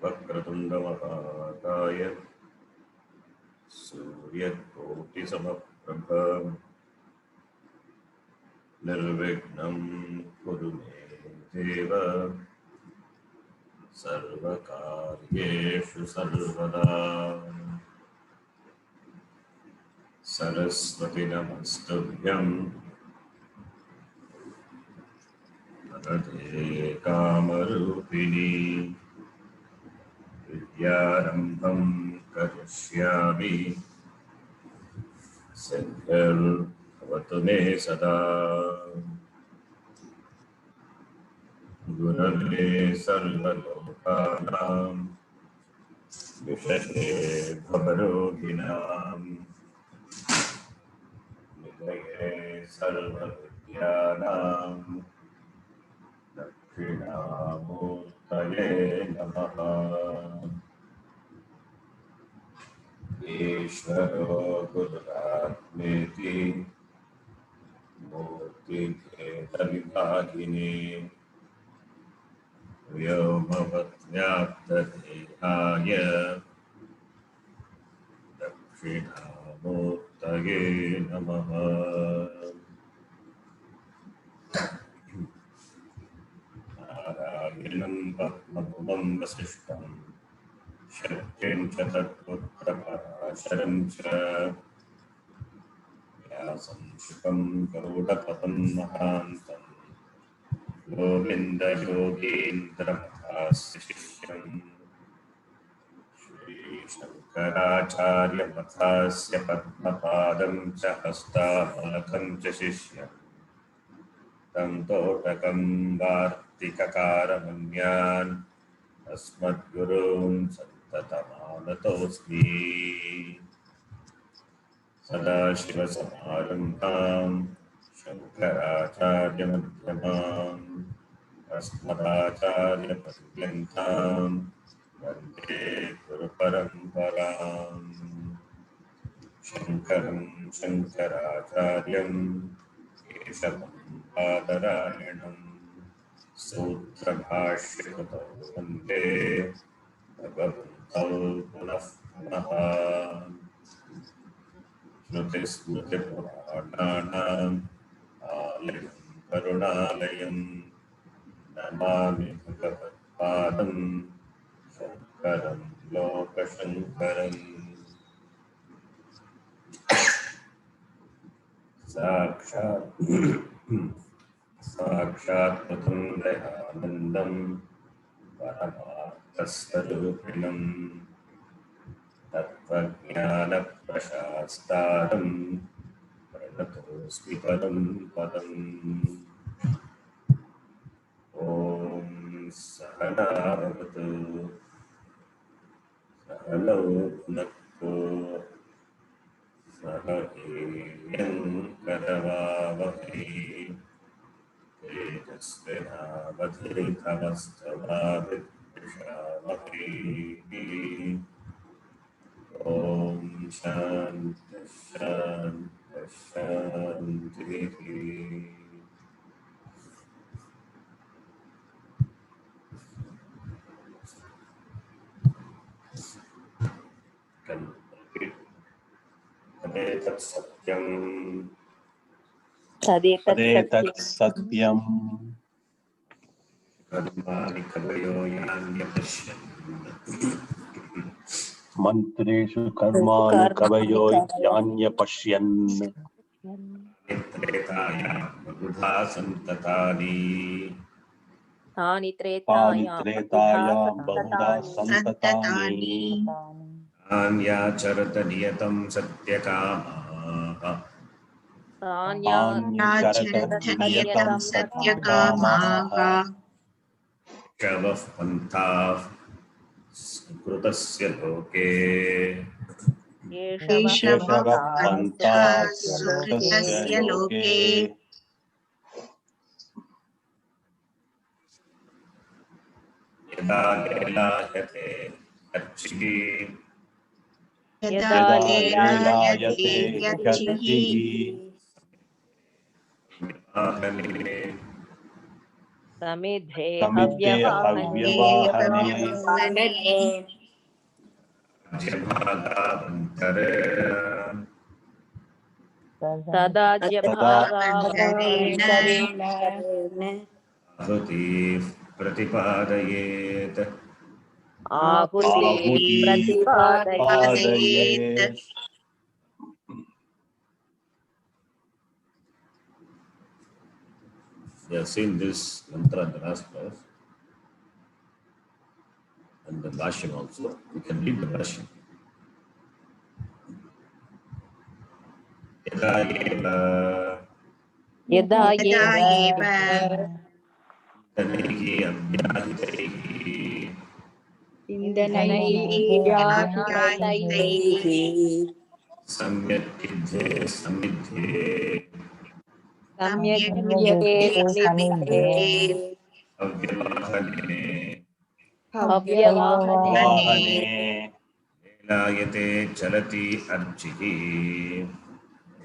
वक्रतुण्डमहाकाय सूर्यकोटिसमप्रभ निर्विघ्नं कुरु मे देव सर्वकार्येषु सर्वदा। सरस्वती नमस्तुभ्यं वरदे कामरूपिणी विद्यारम्भं करिष्यामि सिद्धिर्भवतु मे सदा। गुरवे सर्वलोकानां विषये भवरोगिणां निधये सर्वविद्यानां दक्षिणामूर्तये नमः। ईश्वरो गुरुरात्मेति मूर्तिभेदविभागिने व्योमवद्व्याप्तदेहाय दक्षिणामूर्तये नमः। नारायणं ब्रह्मभुवं वसिष्ठं शक्तिं च तत्पुत्रपराशरं च व्यासं शुकं गरुडपदं महान्तं गोविन्दयोगीन्द्रमहास्य शिष्यम् श्रीशङ्कराचार्यमथास्य पद्मपादं च हस्तामलकं च शिष्यम् तं तोटकं वार्तिककारमन्यान् अस्मद्गुरून् सन्ततमानतोऽस्मि। सदाशिवसमारम्भां शङ्कराचार्यमध्यमाम् अस्मदाचार्यपर्यन्तां वन्दे गुरुपरम्पराम्। शङ्करं शङ्कराचार्यं केशवं बादरायणं सूत्रभाष्यकृतौ वन्दे भगवन्तौ पुनः पुनः। श्रुतिस्मृतिपुराणानाम् आलयं करुणालयं नमामि भगवत्पादं शङ्करं लोकशङ्करम्। साक्षात् मुकुन्दयानन्दं परमार्थस्वरूपिणं तत्त्वज्ञानप्रशास्तारं प्रणतोऽस्मि पदं पदम्। ॐ सहना भवतु सहनौ भुनक्तु सह वीर्यं करवावहै तेजस्विनावधीतमस्तभाविद्विषावहै। ॐ शान्ति शान्ति शान्तिः। तदेतत् सत्यं तदेतत् सत्यं कर्माणि कवयो यान्यपश्यन् मन्त्रेषु कर्माणि कवयो यान्यपश्यन् त्रेतायां बहुधा सन्ततानि तानि तानि त्रेतायां त्रेतायां बहुधा सन्ततानि तान्याचरत नियतं सत्यकामाः तान्यचरत नियतं सत्यकामाः शवः पन्थाः सुकृतस्य लोके केशवः पन्था सुकृतस्य लोके यदा लीलायते अर्चिः यदा लीलायते ह्यर्चिः विवाहने समिद्धे समिद्धे हव्यवाहने हव्यवाहने भागावन्तरे तदा तदाज्यभागावन्तरेण आहुतिः प्रतिपादयेत् आहुति आहुति प्रतिपादयेत् पादयेत् We have seen this mantra in the last class and the Bhashyam also. We can read the Bhashyam. यदा एव यदा यदा एव तनैः अभ्याहितैः इन्धनैः सम्यक् युद्धे समिद्धे सम्यक् सम्यक् समिद्धे अव्यवाहने हव्यवाहने वाहने लीलायते चलति अर्चिः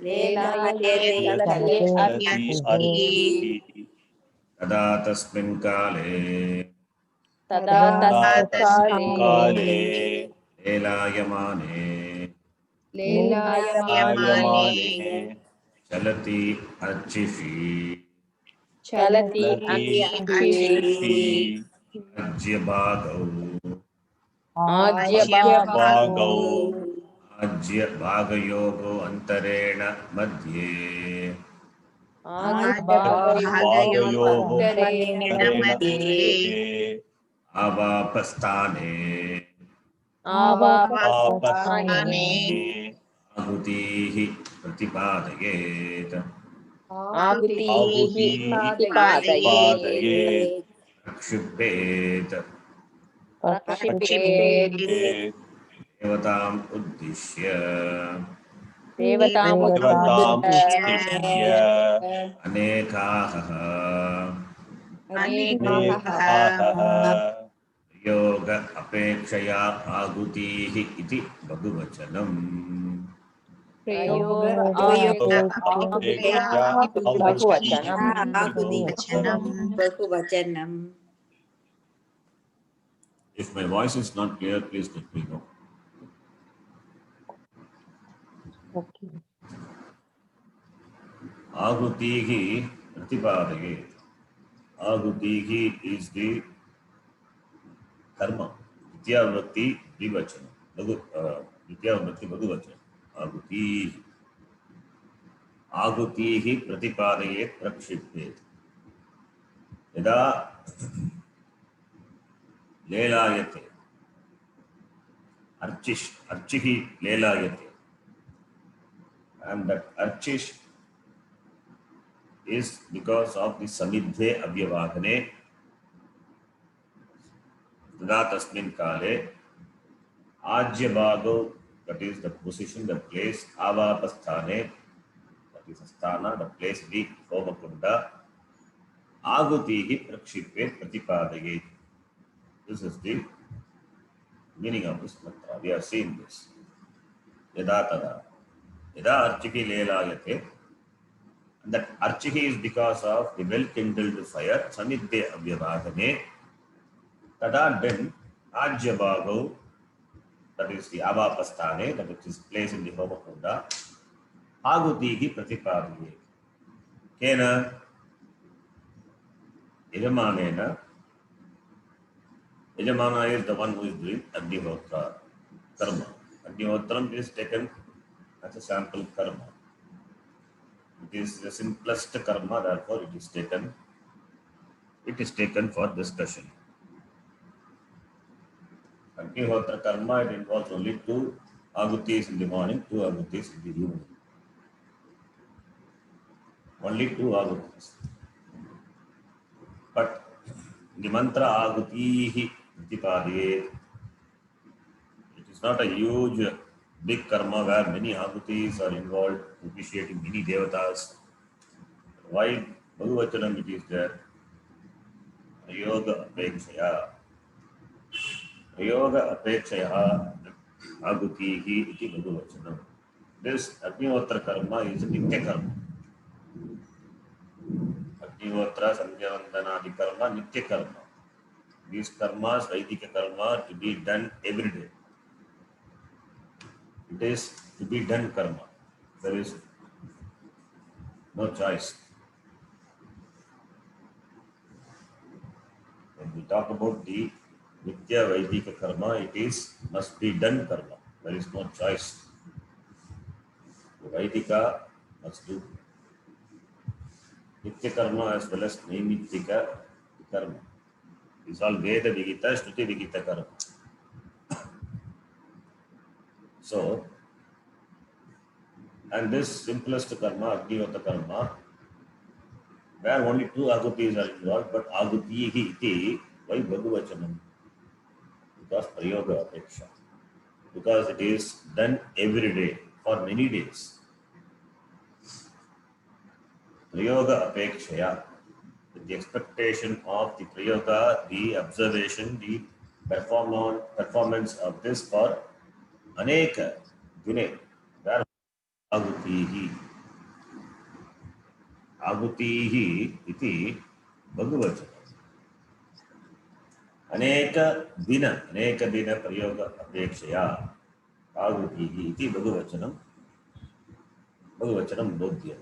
लेलायते चलते चलति अर्चिः तदा तस्मिन् काले तदा तस्मिन् काले लीलायमाने लीलायमाने चलति अर्चिः चलति चलति अर्चिः राज्यभागौ भागौ राज्यभागयोगो अन्तरेण मध्ये भागयोः अन्तरेण मध्ये आवापस्थाने आवापस्थाने आहुतिः प्रतिपादयेत् आहुतिः पादयेत् प्रक्षिपेत् प्रक्षिपेत् देवताम् उद्दिश्य देवताम् देवतामुद्दिश्य उद्दिश्य अनेकाः अनेकाः योग अपेक्षया आहुतिः इति बहुवचनम् बहुवचनम् If my voice is not clear, please let me know. Ahutihi Pratipadaye. Ahutihi is the karma. Ditya Vibhakti Dvivachana. Ditya Vibhakti Bhagavachana. Ahutihi. Ahutihi Pratipadaye Prakshipet. Yada Lelayate. Archihi Lelayate. And that Archish is because of the Samidhe Avyavahane. Tada Tasmin Kale. Ajyabhago, that is the position, the place. Avapasthane, that is Asthana, the place the Homakunda. Agutihi Prakshipet Pratipadaye. This is the meaning of this mantra. We are seeing this. Yada tada. Yada Archiki Lelayate. And that Archihi is because of the well-kindled fire. Samidhe Avyavahane. Tada then Ajyabhago, that is the Avapasthane, that is placed in the Homakunda. Agutihi Pratipadaye. Kena Yajamanena. Yajamana is the one who is doing Agnihotra karma. Agnihotram is taken as a sample karma. It is the simplest karma, therefore it is taken for discussion. Agnihotra karma, it involves only 2 ahutis in the morning, 2 ahutis in the evening. Only 2 ahutis. But the mantra agutihi pratipadaye, it is not a huge, big karma where many ahutis are involved, appreciating many devatas. Why Bhagavachanam it is there? Yoga apekshaya. Yoga apekshaya agutihi iti Bhagavachanam. This Agnihotra karma is a Nitya karma. Agnihotra, Sandhyavandana, karma, Nitya karma. These karmas, Vaidika karma, to be done every day. It is to be done karma. There is no choice. When we talk about the Nitya Vaidika karma, it is must be done karma. There is no choice. The Vaidika must do. Nitya karma as well as Naimittika karma. It's all Veda Vigita, Shruti Vigita karma. So, and this simplest karma, Agnihotra karma, where only two agutis are involved, but agutihi iti, why Bhagavachanam? Because prayoga apeksha. Because it is done every day for many days. Prayoga apekshaya, with the expectation of the prayoga, the observation, the performance of this for aneka dine, where agutihi. Agutihi iti Bhagavachanam. अनेक दिन प्रयोग अपेक्षया आहुतिः इति बहुवचनं बोध्य.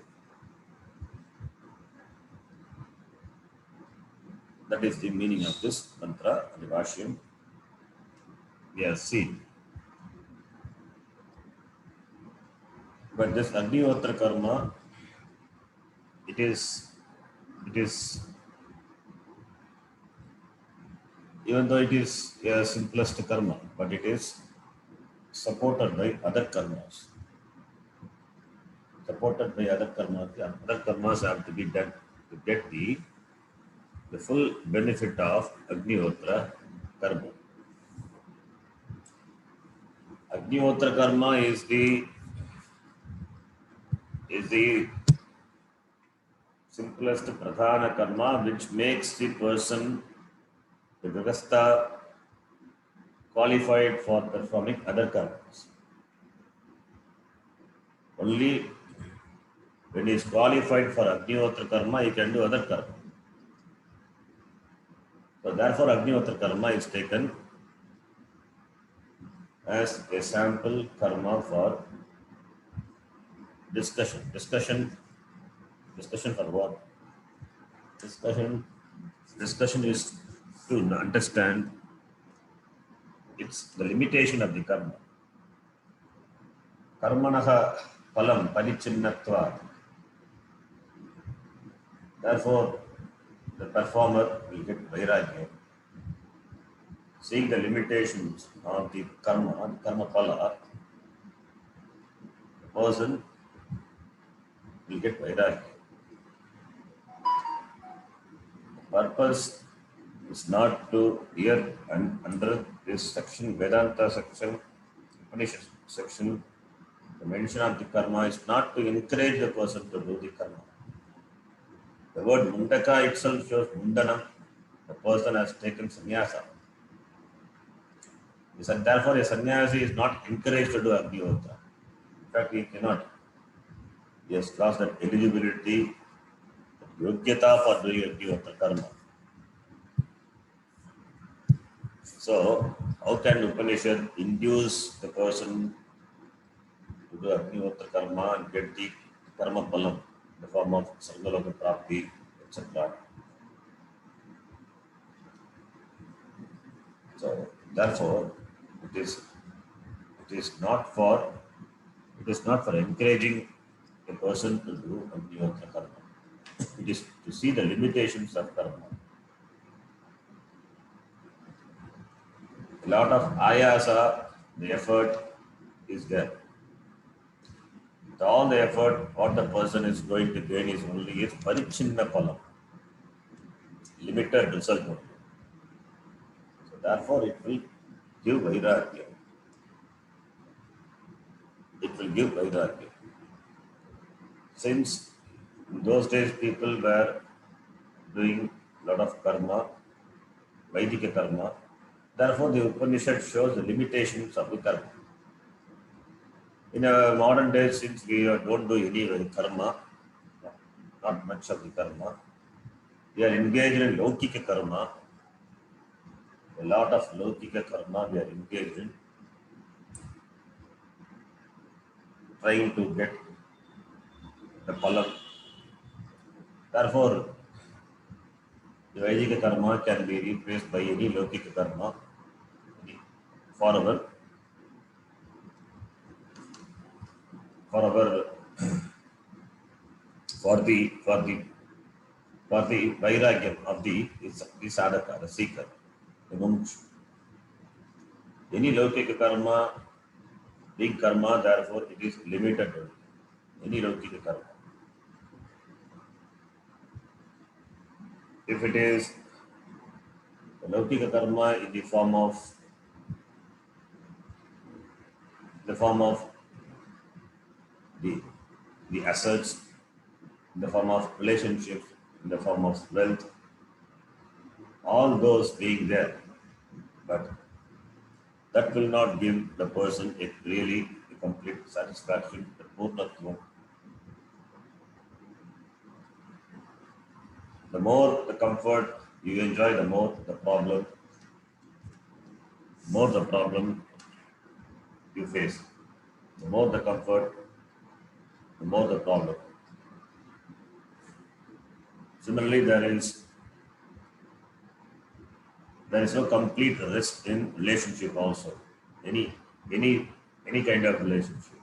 That is the meaning of this mantra and the Bhashyam we have seen. But this Agnihotra karma, it is even though it is a simplest karma, but it is supported by other karmas. Supported by other karmas, the other karmas have to be done to get the full benefit of Agnihotra karma. Agnihotra karma is the simplest pradhana karma which makes the person, the Grihastha, qualified for performing other karmas. Only when he is qualified for Agnihotra karma, he can do other karma. So therefore Agnihotra karma is taken as a sample karma for discussion. Discussion for what? Discussion is to understand it's the limitation of the karma. Karmanaha palam parichinnatvat. Therefore, the performer will get vairagya. Seeing the limitations of the karma pala, the person will get vairagya. The purpose is not to hear and under this section, Vedanta section, Upanishad section, the mention of the karma is not to encourage the person to do the karma. The word mundaka itself shows mundanam. The person has taken sannyasa. He said, therefore, a sannyasi is not encouraged to do Agnihotra. In fact, he cannot. He has lost that eligibility, yogyata for doing Agnihotra karma. So, how can Upanishad induce the person to do Agnihotra karma and get the karma palam in the form of Sargaloka Prapti, etc.? So, therefore, it is not for encouraging a person to do Agnihotra karma. It is to see the limitations of karma. A lot of ayasa, the effort is there. With all the effort, what the person is going to gain is only its parichinna palam, limited result only. So therefore, it will give vairagya. It will give vairagya. Since in those days people were doing a lot of karma, Vaidika karma, therefore the Upanishad shows the limitations of the karma. In our modern days, since we don't do any karma, not much of the karma, We are engaged in Laukika karma. A lot of Laukika karma we are engaged in, trying to get the phalam. Therefore, the Vaidika karma can be replaced by any Laukika karma for our for our for the for the for the vairagyam of the sadhaka, the seeker, the mumukshu. Any Laukika karma, big karma, therefore it is limited only. Any Laukika karma. If it is the Laukika karma in the form of the the assets, in the form of relationships, in the form of wealth, all those being there, but that will not give the person a really a complete satisfaction, the purnatvam. The more the comfort you enjoy, the more the problem you face. The more the comfort, the more the problem. Similarly, there is no complete rest in relationship also. Any any any kind of relationship.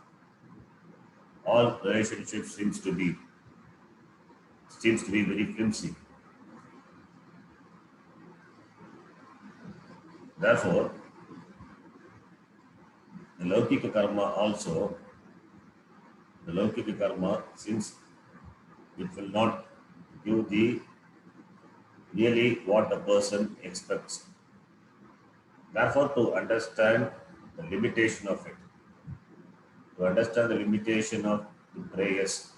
All relationships seems to be very flimsy. Therefore, the Laukika karma also, the Laukika karma, since it will not give the really what the person expects. Therefore, to understand the limitation of it, to understand the limitation of the prayers,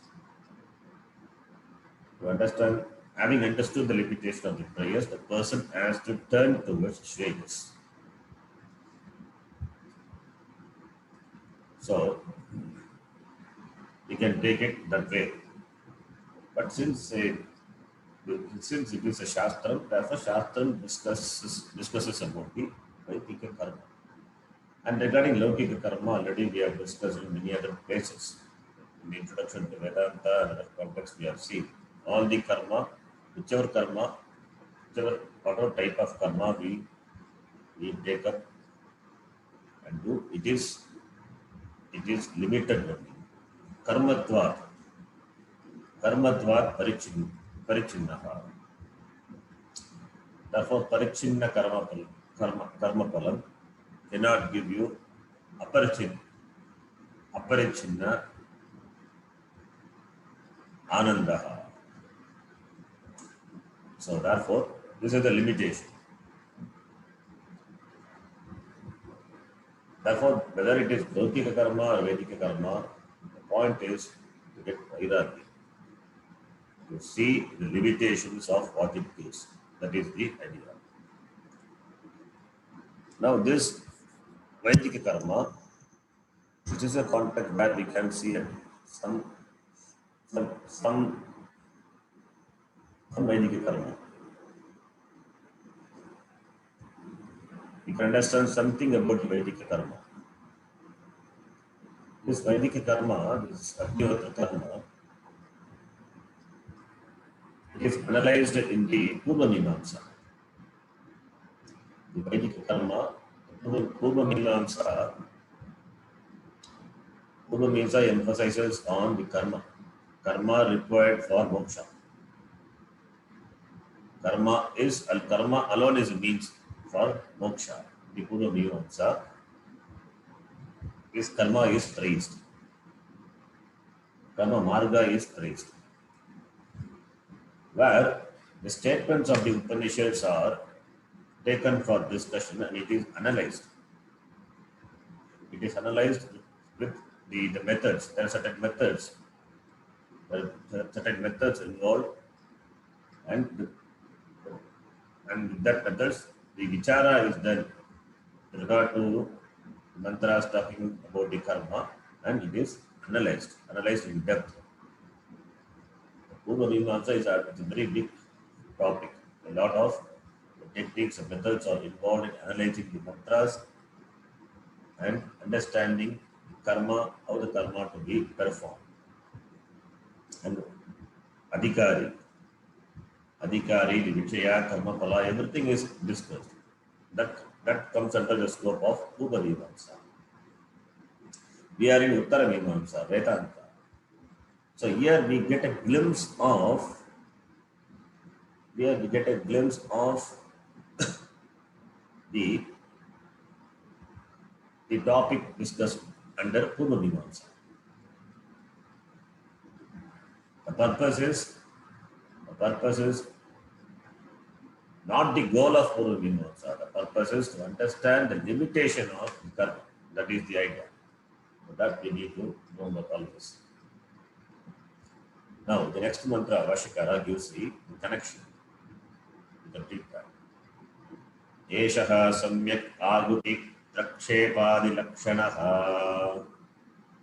to understand, having understood the limitation of the prayers, the person has to turn towards Shreyas. So, we can take it that way. But since it is a Shastram, therefore Shastram discusses about the Vaidika karma. And regarding Laukika karma, already we have discussed in many other places. In the introduction to Vedanta and other context we have seen. All the karma, whatever type of karma we take up and do, it is limited only. Karmatvat parichinnaha. Therefore, parichinna karma palam cannot give you aparichinna anandaha. So therefore, this is the limitation. Therefore, whether it is Laukika karma or Vedika karma, the point is to get vairagya, to see the limitations of what it is. That is the idea. Now, this Vedika karma, which is a context where we can see some Vedika karma. You can understand something about Vedika karma. This Vedika karma, this Agnihotra karma, it is analyzed in the Purva Mimamsa. The Vedika karma, Purva Mimamsa emphasizes on the karma required for moksha. Karma alone is a means for moksha. The Purva Mimamsa, this karma is praised. Karma marga is praised. Where the statements of the Upanishads are taken for discussion and it is analyzed. It is analyzed with the methods. There are certain methods. There are certain methods involved, and with that methods, the vichara is done with regard to mantras talking about the karma, and it is analyzed in depth. Purva Mimamsa is a very big topic. A lot of techniques and methods are involved in analyzing the mantras and understanding the karma, how the karma to be performed. And adhikari, the vichaya, karma, phala, everything is discussed. That comes under the scope of Purva Mimamsa. We are in Uttara Mimamsa, Vedanta. So here we get a glimpse of the topic discussed under Purva Mimamsa. The purpose is not the goal of Purva Mimamsa. The purpose is to understand the limitation of the karma. That is the idea. So that we need to know about all this. Now, the next mantra, Vashikara, gives the connection with the Tika. Eshaha samyak aguti prakshepadi lakshanaha.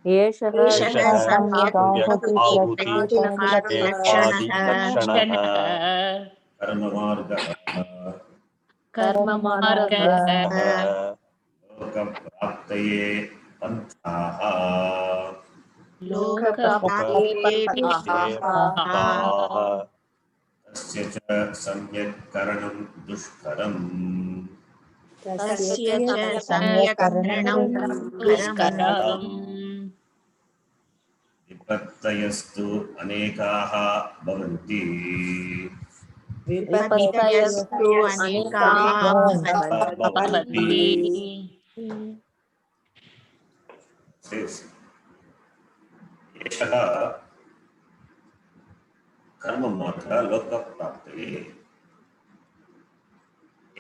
एषः एषः सम्यक् सम्यक् आहुति लक्षणः कर्ममार्गः कर्ममार्गः लोकप्राप्तये पन्थाः लोकप्राप्ते पन्थाः तस्य च सम्यक् करणं दुष्करम् तस्य च सम्यक् करणं दुष्करम् विपत्तयस्तु अनेकाः भवन्ति विपत्तयस्तु अनेकाः भवन्ति एषः कर्ममार्गः लोकप्राप्तये.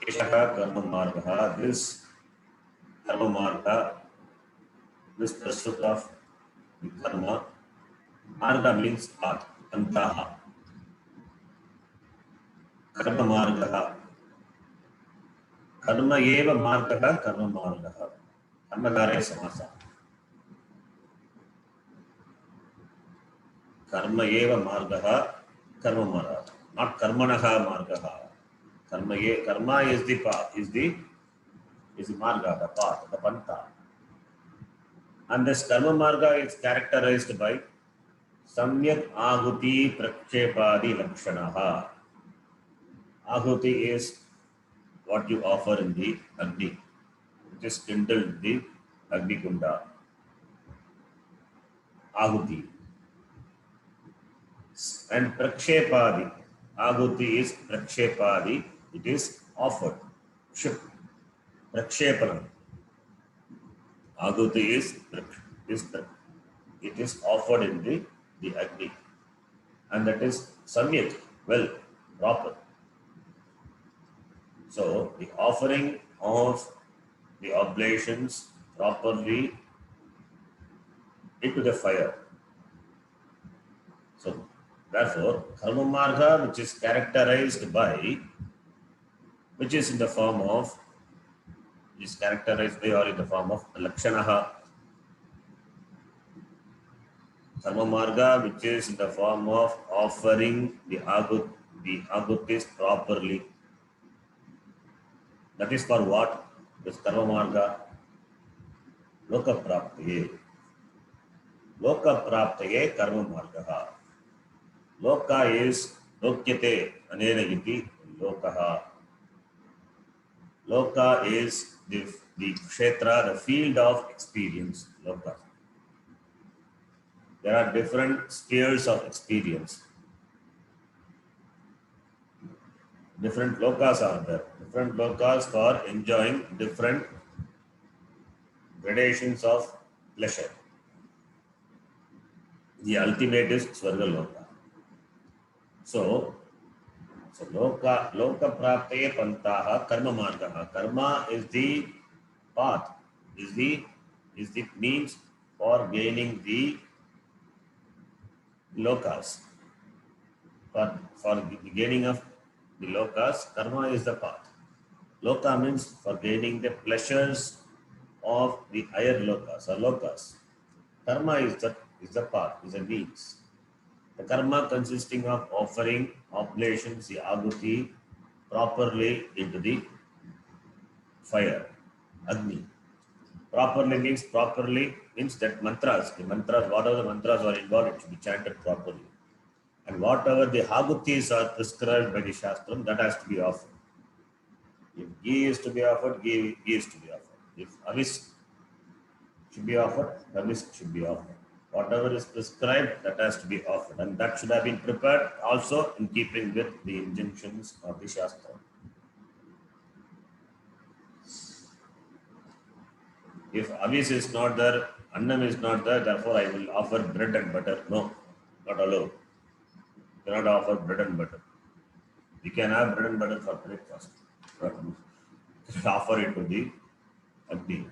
एषः कर्ममार्गः, this कर्ममार्गः, this pursuit of the karma. Marga means path, pantaha. कर्ममार्गः, कर्म एव मार्गः, कर्ममार्गः, कर्मकारे समासः. कर्म एव मार्गः, कर्ममार्गः, not कर्मणः मार्गः. Karma is the path, is the marga, the path, the pantha. And this karma marga is characterized by samyak ahuti prakshepadi lakshanaha. Ahuti is what you offer in the Agni, which is kindled in the Agni Kunda. Ahuti. And prakshepadi. Ahuti is prakshepadi. It is offered. Prakshepanam. Ahuti it is offered in the Agni. And that is samyak, well, proper. So the offering of the oblations properly into the fire. So therefore, karma marga, which is characterized by, which is in the form of, is characterized by or in the form of lakshanaha. Karma marga, which is in the form of offering the ahutis properly. That is for what? This karma marga. Loka praptaye. Loka praptaye karma margaha. Loka is lokyate anena iti lokaha. Loka is the kshetra, the field of experience. Loka. There are different spheres of experience. Different lokas are there. Different lokas for enjoying different gradations of pleasure. The ultimate is Swarga Loka. So Loka praptaye pantaha karma margaha. Karma is the path, is the means for gaining the lokas. For the gaining of the lokas, karma is the path. Loka means for gaining the pleasures of the higher lokas or lokas. Karma is the path, is a means. The karma consisting of offering oblations, the ahuti, properly into the fire, Agni. Properly means that the mantras, whatever the mantras are involved, it should be chanted properly. And whatever the ahutis are prescribed by the Shastram, that has to be offered. If ghee is to be offered, ghee is to be offered. If avis should be offered, avis should be offered. Whatever is prescribed, that has to be offered. And that should have been prepared also in keeping with the injunctions of the Shastra. If avis is not there, annam is not there, therefore I will offer bread and butter. No, not allowed. You cannot offer bread and butter. You can have bread and butter for breakfast. Offer it to the Agni.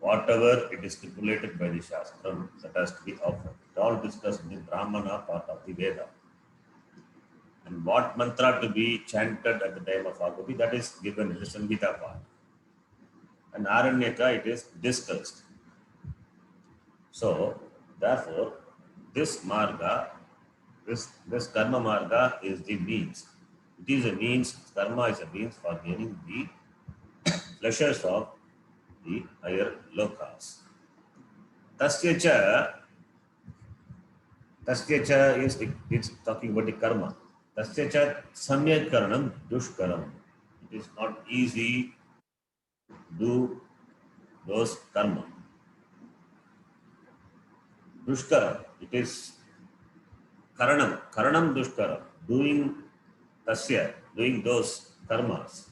Whatever it is stipulated by the Shastra, that has to be offered. It all discussed in the Brahmana part of the Veda. And what mantra to be chanted at the time of Ahuti, that is given in the Samhita part. And Aranyaka, it is discussed. So, therefore, this marga, this karma marga is the means. It is a means, karma is a means for gaining the pleasures of the higher lokas. Tasya cha is it's talking about the karma. Tasya cha samyak karanam dushkaram. It is not easy to do those karma. Dushkaram, it is karanam dushkaram. Doing those karmas,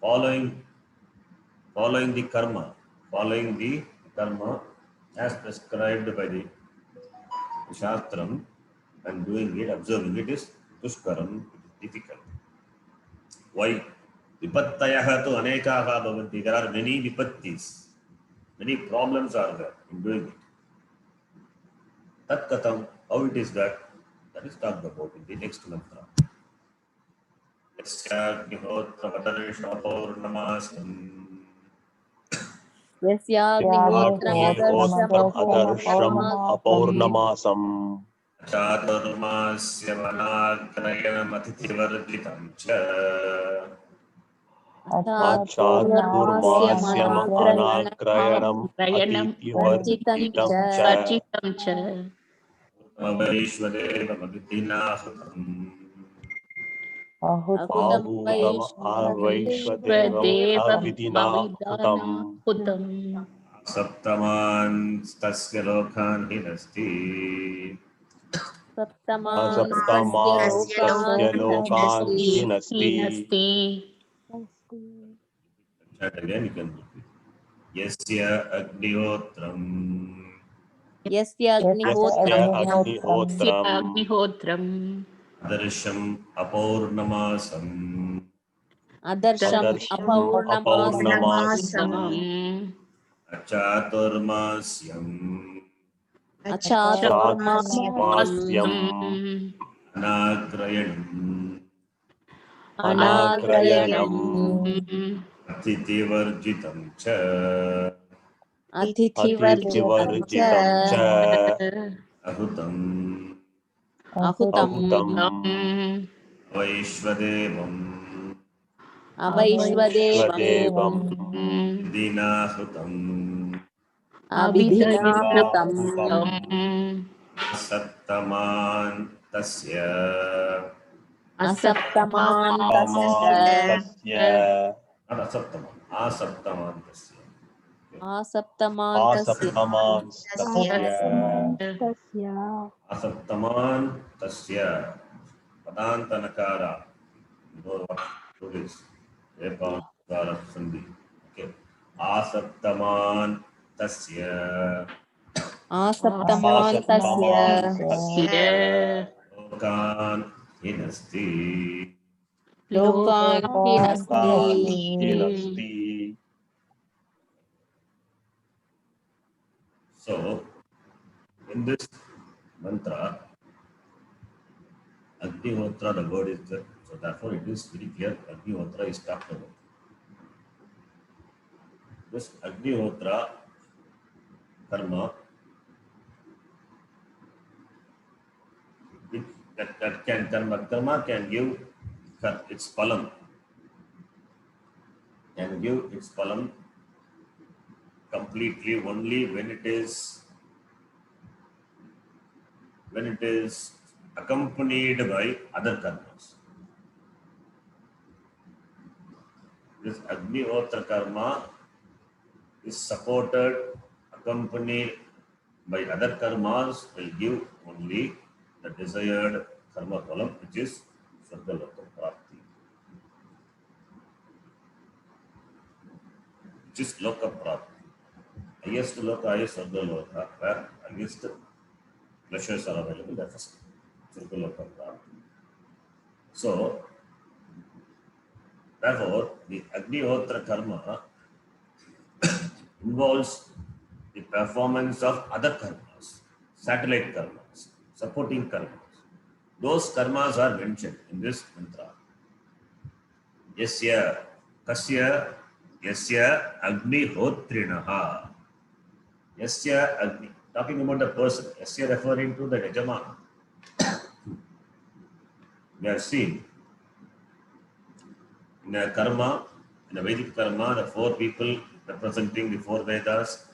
following the karma as prescribed by the Shastram and doing it, observing it is dushkaram, it is difficult. Why? Vipattayaha tu anekaha bhavanti. There are many vipattis, many problems are there in doing it. Tat katham, how it is that is talked about in the next mantra. Yasya Yasyaग्निहोत्रमदर्शम् अपौर्णमासम् चातुर्मास्य वनाग्रयणमतिथिवर्जितं च चातुर्मास्यमनाग्रयणम् अतिथिवर्जितं च वैश्वदेवमदितिनाहुतम् आहूतम् वैश्वदेवम् अविधिना हुतम् सप्तमान् तस्य लोकान् हिनस्ति सप्तमास्तस्य लोकान् हिनस्ति Again, you can repeat. Yasya agniotram अग्निहोत्रम् adarsham apaurnamasam अदर्शम् अपौर्णमासम् achaturmasyam चातुर्मास्यम् anagrayanam अनाग्रयणम् atithivarjitam cha अतिथिवर्जितं च ahutam अहुतम् अवैश्वदेवम् अवैश्वदेवम् दीनाहुतम् अभिधिनाहुतम् सप्तमान् तस्य असप्तमान्तस्य आसप्तमान्तस्य असप्तमान्तस्य पदान्तनकार सन्धि okay आसप्तमान्तस्य लोकान् हिनस्ति So, in this mantra, Agnihotra, the word is there. So, therefore, it is very clear Agnihotra is talked about. This Agnihotra karma that can karma can give its phalam, can give its phalam completely only when it is accompanied by other karmas. This Agnihotra karma is supported, accompanied by other karmas, will give only the desired karma phalam, which is Swargaloka Prapti, which is Loka Prapti. Highest Loka is Swargaloka, where highest pleasures are available, that is Swargaloka Prapti. So, therefore, the Agnihotra karma involves the performance of other karmas, satellite karmas, supporting karmas. Those karmas are mentioned in this mantra. Yasya, kasya, yasya agnihotrinaha. Yasya agni. Talking about the person. Yasya referring to the Yajamana. We have seen in a karma, in a Vedic karma, the four people representing the four Vedas,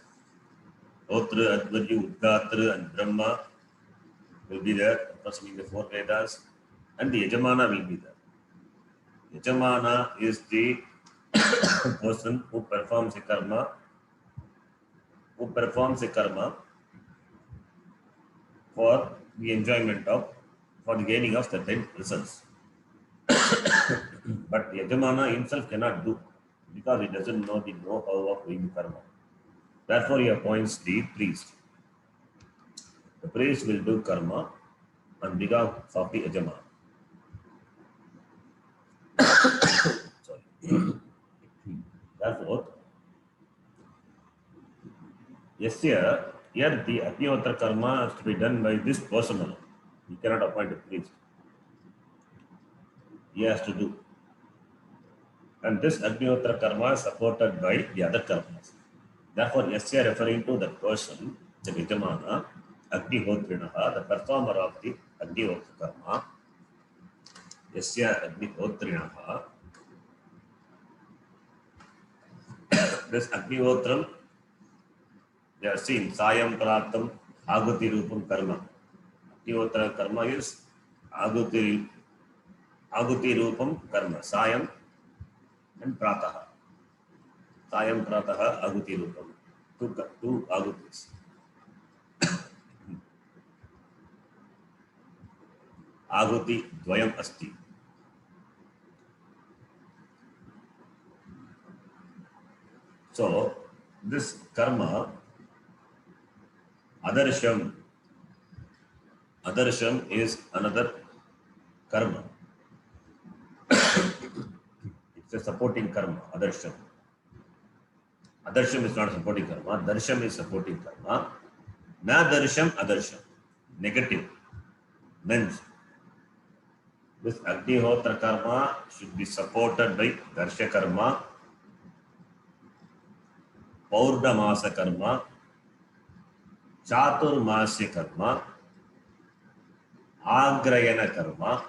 Hotra, Advaryu, Udgatra, and Brahma will be there, representing the four Vedas, and the Yajamana will be there. Yajamana is the person who performs a karma, for the enjoyment of, for the gaining of certain results. But Yajamana himself cannot do, because he doesn't know the know-how of doing karma. Therefore, he appoints the priest. The priest will do karma on behalf of the Yajamana. Therefore, Yasya, here the Agnihotra karma has to be done by this person alone. He cannot appoint a priest. He has to do. And this Agnihotra karma is supported by the other karmas. Therefore, Yasya referring to that person, the Yajamana, Agnihotrinaha, the performer of the Agnihotra karma. Yasya Agnihotrinaha. This Agnihotram, they are seen, Sayam Pratam, Aguti Rupam Karma. Agnihotra karma is Aguti Rupam Karma, Sayam and Prataha. Sayam Prataha Aguti Rupam. Two Agutis. Aguti Dvayam Asti. So, this karma, Adarsham is another karma. It's a supporting karma, Adarsham. Adarsham is not supporting karma, Darsham is supporting karma. Na Darsham, Adarsham. Negative. Means, this Agnihotra karma should be supported by Darsha karma, Paurdamasa karma, Chaturmasya karma, Agrayana karma,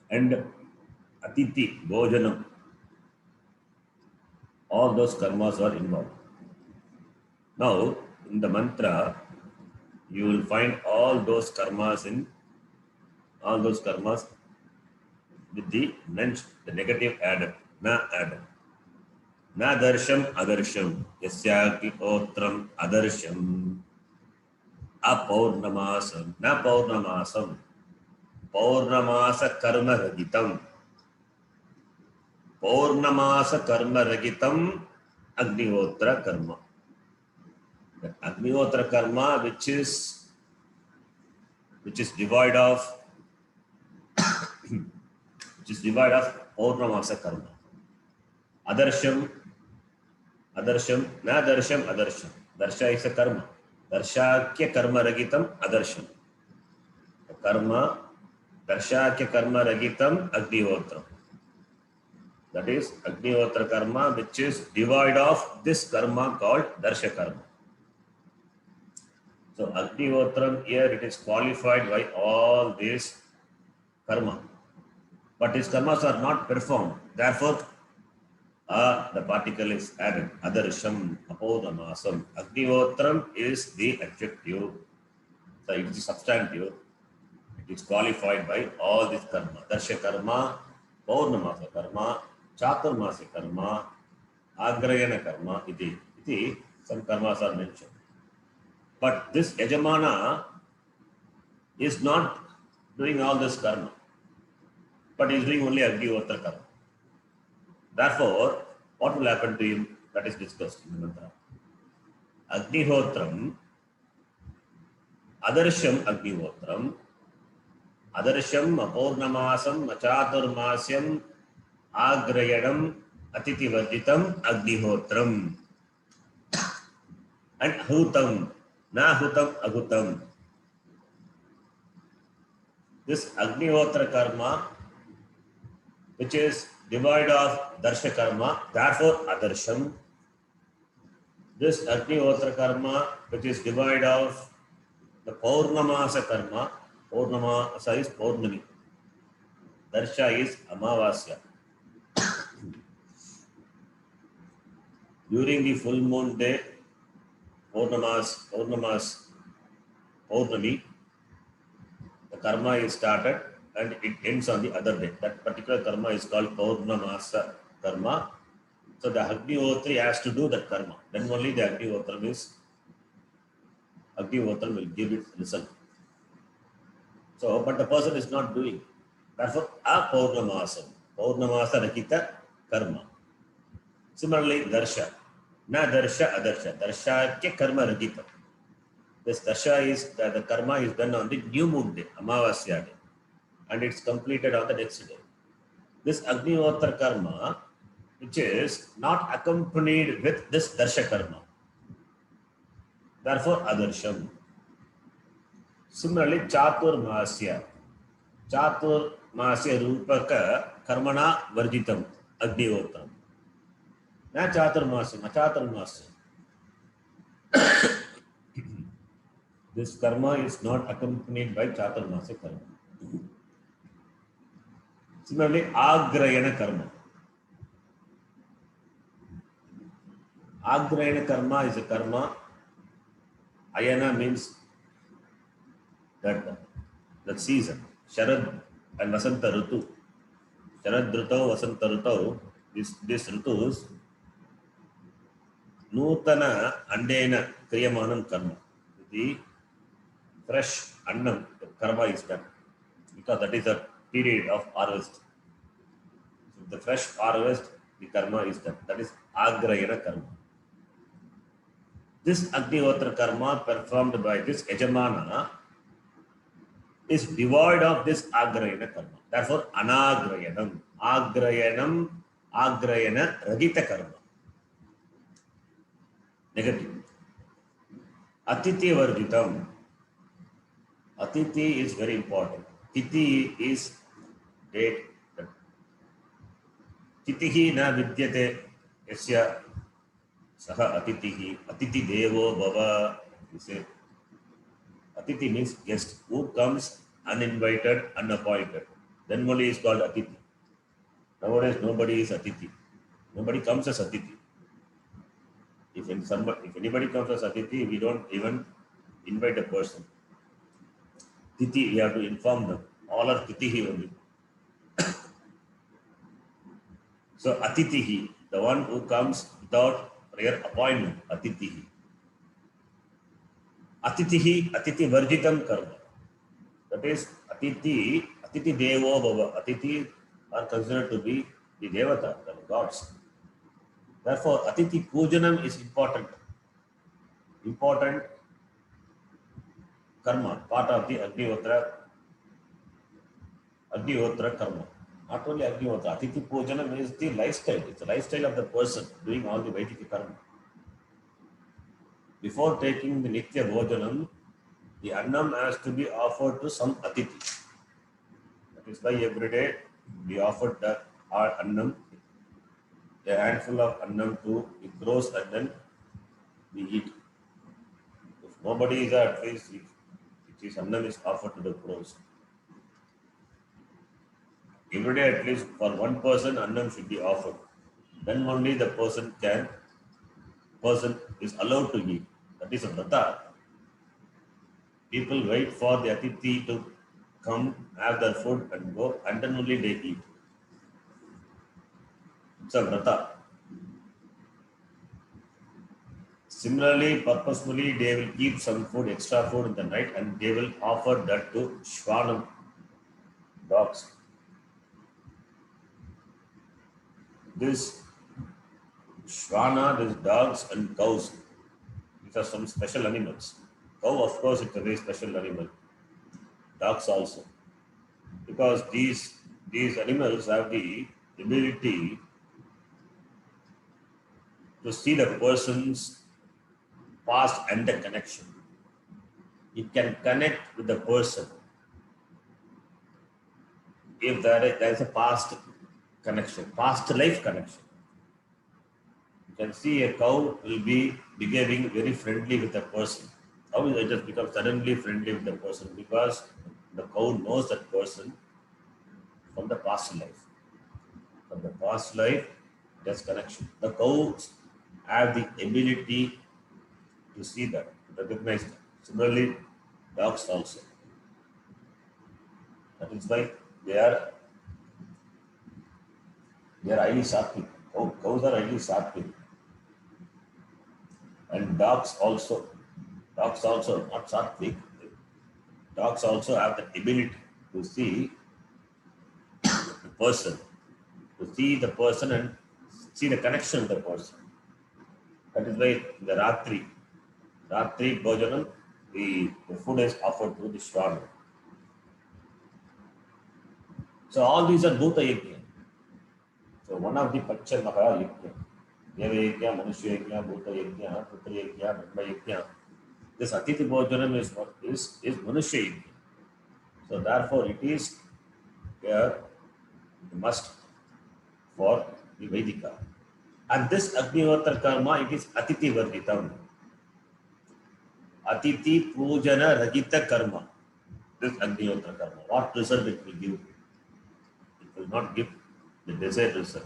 and Atiti, Bhojanam. All those karmas are involved. Now, in the mantra, you will find all those karmas with the negative added, na added. Na darsham adarsham, yasyaki otram adarsham, apaurnamasam, na paurnamasam, paurnamasa karma ragitam, paurnamasa karma ragitam, Agnihotra karma. The Agnihotra karma which is devoid of Paurnamasa karma. Adarsham, na darsham, adarsham. Darsha is a karma. Darshakya karma ragitam, adarsham. Karma, darshakya karma ragitam, Agnihotram. That is Agnihotra karma which is devoid of this karma called Darsha karma. So Agnihotram here it is qualified by all this karma. But his karmas are not performed. Therefore, the particle is added. Adarsham, Apodamasam. Agnihotram is the adjective. So it is substantive. It is qualified by all this karma. Darsha karma, Paurnamasa karma, Chaturmasa karma, Agrayana karma, iti. Some karmas are mentioned. But this Yajamana is not doing all this karma, but he is doing only Agnihotra karma. Therefore, what will happen to him? That is discussed in the mantra. Agnihotram, Adarsham Agnihotram, Adarsham Apournamasam Achaturmasyam Agrayanam Atitivarjitam Agnihotram. And Hutam, Nahutam Agutam. This Agnihotra karma, which is devoid of Darsha karma, therefore Adarsham. This Agnihotra karma, which is devoid of the Paurnamasa karma, Paurnamasa is Paurnami, Darsha is Amavasya. During the full moon day, Paurnami, the karma is started and it ends on the other day. That particular karma is called Paurnamasa karma. So the Agnihotri has to do that karma. Then only the Agnihotram will give its result. So, but the person is not doing. Therefore, Apournamasam, Paurnamasa Rakita karma. Similarly, Darsha. Na Darsha Adarsha. Darsha ke karma Rakita. This Darsha is, the karma is done on the new moon day, Amavasya day. And it's completed on the next day. This Agnihotra karma, which is not accompanied with this Darsha karma. Therefore, Adarsham. Similarly, Chaturmasya. Chaturmasya Rupaka Karmana Varjitam Agnihotram. Na Chaturmasya, Achaturmasya. This karma is not accompanied by Chaturmasya karma. Similarly, Agrayana karma. Agrayana karma is a karma. Ayana means that season. Sharad and Vasanta Rutu. Sharad Rutau, Vasanta Rutau, these Rutus, Nutana Andena Kriyamanam karma. The fresh annam, the karma is done. Because that is a period of harvest. So the fresh harvest, the karma is done. That is Agrayana karma. This Agnihotra karma performed by this Yajamana is devoid of this Agrayana karma. Therefore, Anagrayanam. Agrayana Ragita karma. Negative. Atiti Varjitam. Atiti is very important. Titi is date. Titihi na vidyate yasya saha atitihi. Atiti devo bhava. You say. Atiti means guest who comes uninvited, unappointed. Then only is called Atiti. Nowadays nobody is Atiti. Nobody comes as Atiti. If anybody comes as Atiti, we don't even invite a person. Titi, we have to inform them. All are Titihi only. So Atitihi, the one who comes without prior appointment, Atitihi. Atiti Varjitam karma. That is Atiti Devo Bhava. Atiti are considered to be the Devata, the gods. Therefore, Atiti Pujanam is important. Important karma, part of the Agnihotra karma. Not only Agnihotra, Atiti Pujanam is the lifestyle. It's the lifestyle of the person doing all the Vaidika karma. Before taking the Nitya Bhojanam, the Annam has to be offered to some Atiti. That is why every day we offered our Annam, a handful of Annam to the gross and then we eat. Nobody is at least it is annam is offered to the crows. Every day at least for one person annam should be offered. Then only the person is allowed to eat. That is a vrata. People wait for the atithi to come, have their food and go, and then only they eat. It's a vrata. Similarly, purposefully, they will keep some food, extra food in the night, and they will offer that to Shwanam, dogs. This Shwana, these dogs and cows, these are some special animals. Cow, of course, it's a very special animal. Dogs also. Because these animals have the ability to see the person's past and the connection. It can connect with the person. If there is a past connection, past life connection. You can see a cow will be behaving very friendly with a person. How will it just become suddenly friendly with the person? Because the cow knows that person from the past life. From the past life, there's connection. The cows have the ability to see that, to recognize that. Similarly, dogs also. That is why they are highly sattvic. Cows are highly sattvic. And dogs also, not sattvic. Dogs also have the ability to see the person, and see the connection with the person. That is why the Ratri Bhojanam, the food is offered to the Shwana. So all these are Bhuta Yajna. So one of the Pancha Maha Yajna, Deva Yajna, Manusya Yajna, Bhuta Yajna, Putra Yajna, Brahma Yajna. This Atithi Bhojanam is Manusya Yajna. So therefore it is a must for the Vedika. And this Agnihotra karma, it is Atithi Varditam. Atithi Pujana Rajita karma. This Agnihotra karma. What result it will give? It will not give the desired result.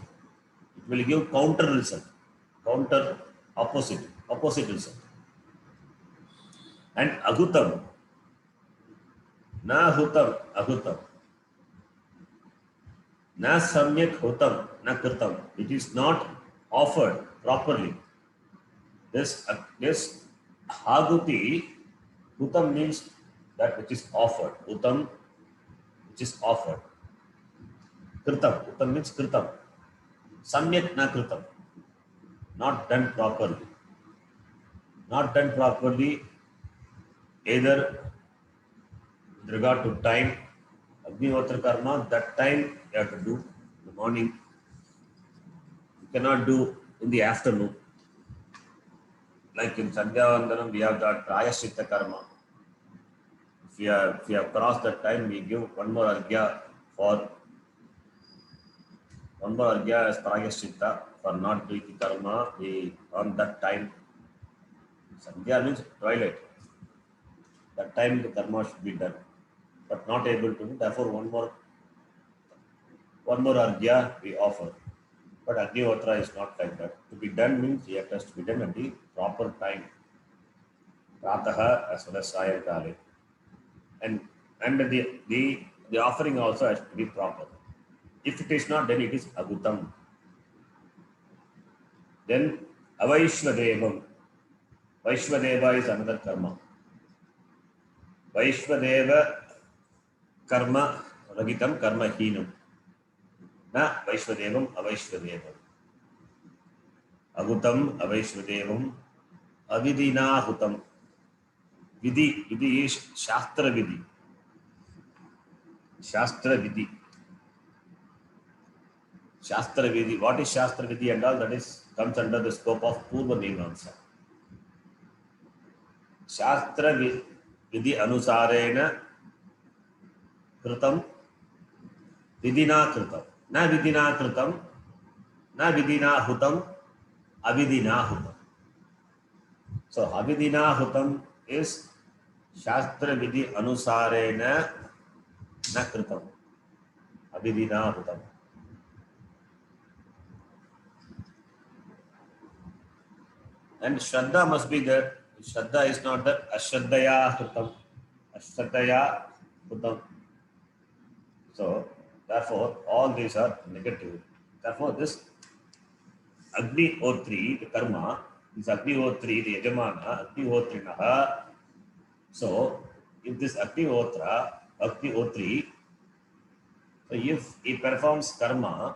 It will give counter result. Opposite result. And Agutam. Na Hutam, Agutam. Na Samyak Hutam, Na Kirtam. It is not offered properly. This Haguti, Hutam means that which is offered. Hutam, which is offered. Kirtam, Hutam means Kirtam. Samyak Na Kirtam. Not done properly. Not done properly either with regard to time. Agnihotra karma, that time you have to do in the morning. You cannot do in the afternoon. Like in Sandhyavandanam, we have that Prayaschitta karma. If we have crossed that time, we give one more argya as Prayaschitta for not doing the karma. On that time, Sandhya means twilight. That time the karma should be done, but not able to do. Therefore, one more argya we offer. But Agnihotra is not like that. To be done means it has to be done at the proper time. Prataha as well as Sayakale. And the offering also has to be proper. If it is not, then it is Agutam. Then Avaishvadevam. Vaishvadeva is another karma. Vaishvadeva karma ragitam karma hinam. Na Vaishvadevam Avaishvadevam. Agutam Avaishvadevam Avidina Hutam. Vidhi is Shastra Vidhi. Shastra Vidhi. Shastra Vidhi. What is Shastra Vidhi and all? That comes under the scope of Purva Mimamsa. Shastra Vidhi Anusarena Kritam Vidina Kritam. Na Vidina Kritam, Na Vidina Hutam, Avidina Hutam. So Avidina Hutam is Shastra Vidhi Anusarena na Kritam. Abhidina Hutam. And Shraddha must be there. Shraddha is not there. Ashraddhaya Hutam. Ashraddhaya Hutam. So, therefore, all these are negative. Therefore, this Agni Hotri, the karma, is Agni Hotri, the Yajamana, Agni Hotrinaha. So, if this Agni Hotri, so if he performs karma,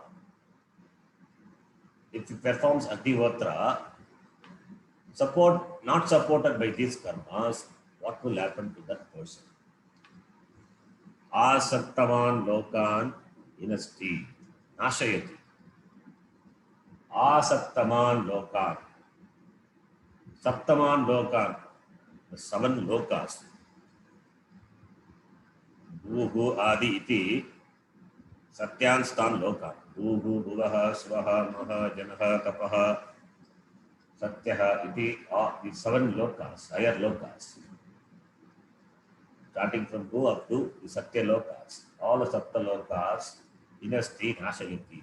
if he performs Agni Hotra, not supported by these karmas, what will happen to that person? Asaktaman Lokan Inasti, Nashayati. Asaktaman Lokan. Saptaman Lokan, the 7 lokas. Bhuhu Adi Iti, Satyan Stan Lokan. Bhuhu Bhuvaha Swaha Maha Janaha Tapaha Satyaha Iti, the 7 lokas, higher lokas. Starting from Bhu up to the Satya lokas. All the Sapta lokas, Inasti Nashayati.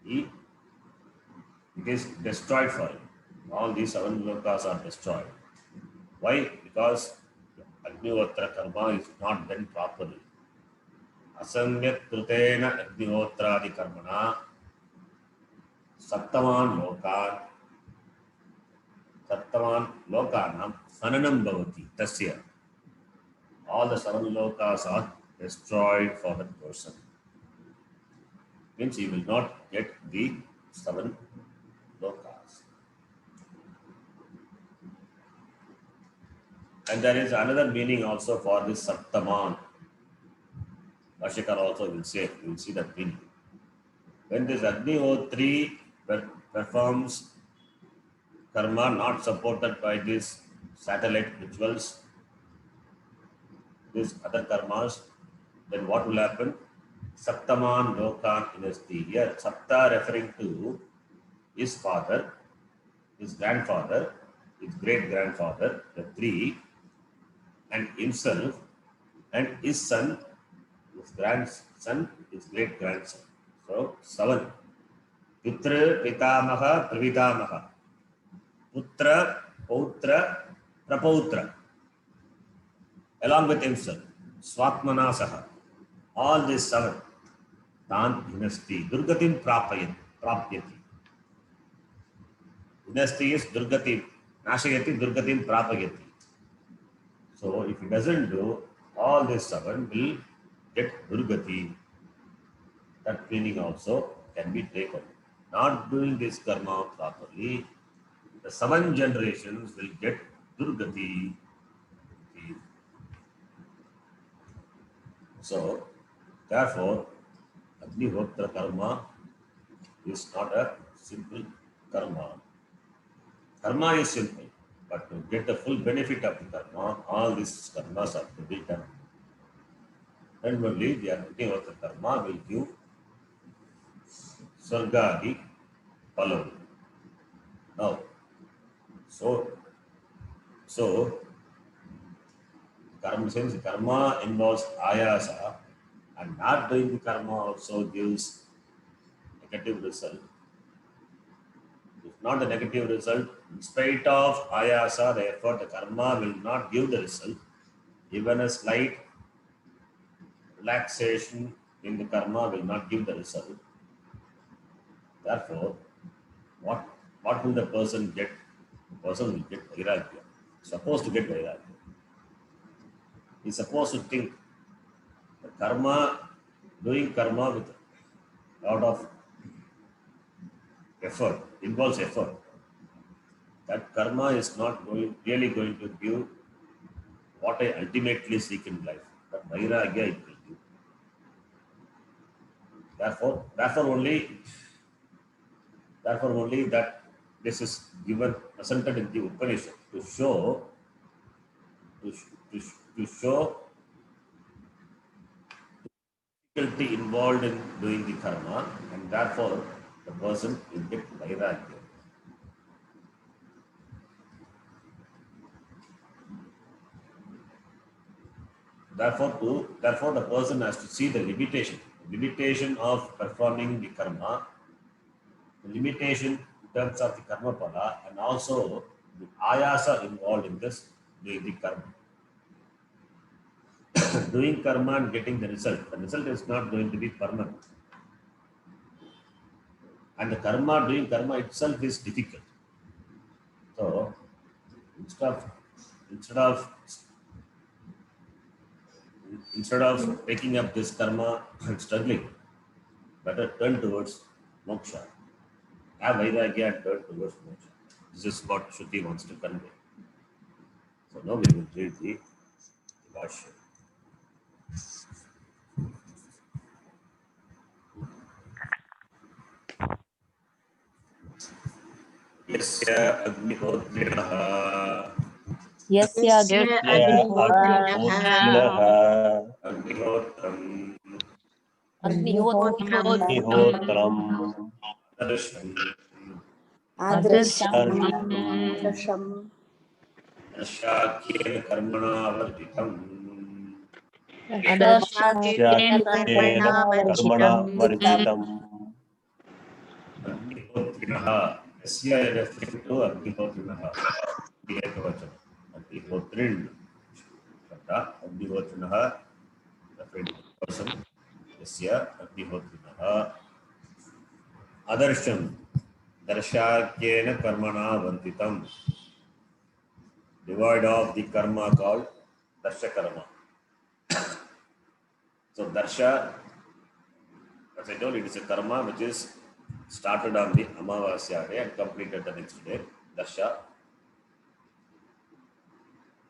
It is destroyed for him. All these 7 lokas are destroyed. Why? Because Agnihotra karma is not done properly. Asamyat krutena Agnihotradi karmana Saptaman lokanam hananam bhavati tasya. All the 7 lokas are destroyed for that person. Means he will not get the 7 lokas. And there is another meaning also for this Saptaman. Bhashyakar also will say, you will see that meaning. When this Agnihotri performs karma not supported by these satellite rituals, these other karmas, then what will happen? Saptaman Lokan Inasti. Here, Sapta referring to his father, his grandfather, his great grandfather, the 3, and himself, and his son, his grandson, his great grandson. So, 7. Pitra, Pitamaha, Pravitamaha. Putra, Pautra, Prapautra. Along with himself. Swatmanasaha. All these 7. Tan Dynasty. Durgatim Prapyati. Dynasty is Durgatim. Nashayati Durgatim Prapayati. So, if he doesn't do, all these 7 will get Durgati. That meaning also can be taken. Not doing this karma properly, the 7 generations will get Durgati. So, therefore, Agnihotra karma is not a simple karma. Karma is simple, but to get the full benefit of the karma, all these karmas have to be done. Then only the Agnihotra karma will give Sargadi Palav. Now, so karma, since karma involves ayasa, and not doing the karma also gives negative result. If not the negative result, in spite of ayasa, therefore the karma will not give the result. Even a slight relaxation in the karma will not give the result. Therefore, what will the person get? The person will get vairagya. Supposed to get vairagya. He is supposed to think the karma, doing karma with a lot of effort, involves effort. That karma is not really going to give what I ultimately seek in life. But vairagya it will give. Therefore only that this is given, presented in the Upanishad to show difficulty involved in doing the karma, and therefore the person will get vairagya. Therefore, the person has to see the limitation of performing the karma, the limitation in terms of the karma pala, and also the ayasa involved in this, the karma. Doing karma and getting the result. The result is not going to be permanent. And the doing karma itself is difficult. So, instead of taking up this karma and struggling, better turn towards moksha. Have vairagya and turn towards moksha. This is what Shruti wants to convey. So now we will read the Bhashya. Yasya Agnihotrilah यस्य यस्य अग्निहोत्रिणः अग्निहोत्रिणः Agnihotram अग्निहोत्रम् Adarsham अदर्शम् Shakyena Karmana Varditam अदर्शकेन कर्मणा कर्मणा वर्जितम् Agnihotrilah Yasya referring to Agnihotrilah Ekavacham Agnihotrin Shata Agnihotrilah referring to person Yasya Agnihotrilah Adarsham Darshakyena Karmana Varditam devoid of the karma called Darsha Karma. So Darsha, as I told, it is a karma which is started on the Amavasya day and completed the next day. Darsha.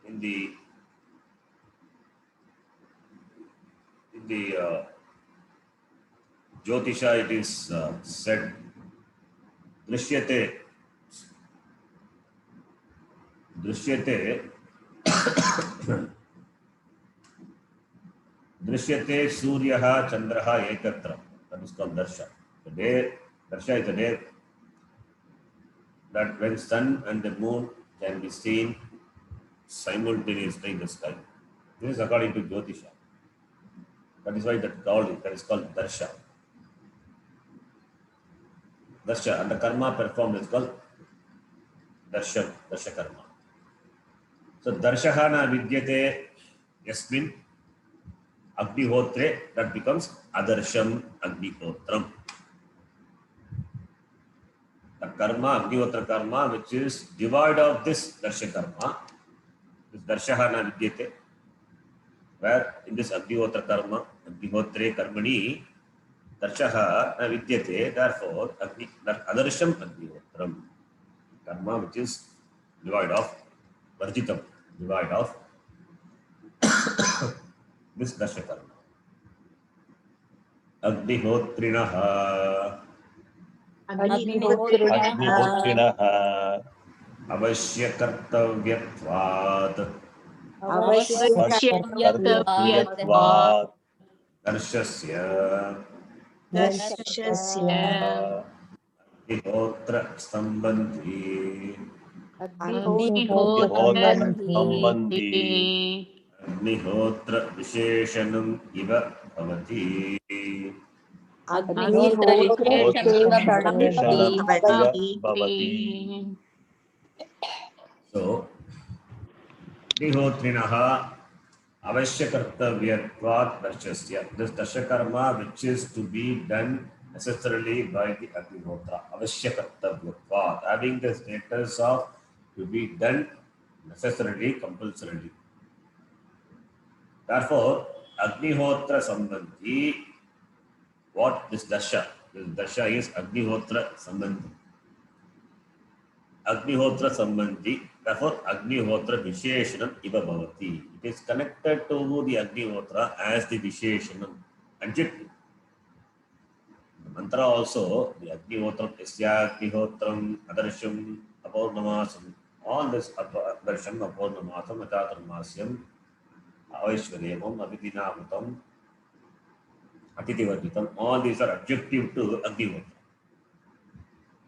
In the Jyotisha, it is said Drishyate Suryaha Chandraha Ekatra. That is called Darsha. Darsha is a day that when sun and the moon can be seen simultaneously in the sky. This is according to Jyotisha. That is why that is called Darsha. Darsha, and the karma performed is called Darsha Karma. So Darshaha na vidyate yasmin Agnihotre, that becomes Adarsham Agnihotram. The karma, Agnihotra karma, which is devoid of this Darsha karma, this Darshaha na vidyate, where in this Agnihotra karma, Agnihotre karmani, Darshaha na vidyate, therefore Adarsham Agnihotram. Karma which is devoid of Varjitam, devoid of this Darsha karma. Agnihotrinaha अग्निहोत्रिणः Avashya Kartavyatvat अवश्यकर्तव्यत्वात् Darshasya दर्शस्य Agnihotra Sambandhi अग्निहोत्रसम्बन्धी Agnihotra Visheshanam Iva Bhavati. अग्निहोत्रविशेषणं So, Agnihotrinaha Avashya Kartavyatvat Darshasya. This Darsha karma which is to be done necessarily by the Agnihotra. Avashya Kartavyatvat. Having the status of to be done necessarily, compulsorily. Therefore, Agnihotra Sambandhi, what this Darsha? This Darsha is Agnihotra Sambandhi. Agnihotra Sambandhi, therefore Agnihotra Visheshanam Iva Bhavati. It is connected to the Agnihotra as the Visheshanam, adjective. The mantra also, the Agnihotra, Yasya Agnihotram, Adarsham, Apurnamasam, all this Adarsham, Apurnamasam, Achaturmasyam, Avaishwadevam, Abhidhinamatam, Atitivargitam, all these are adjective to Agnihotra.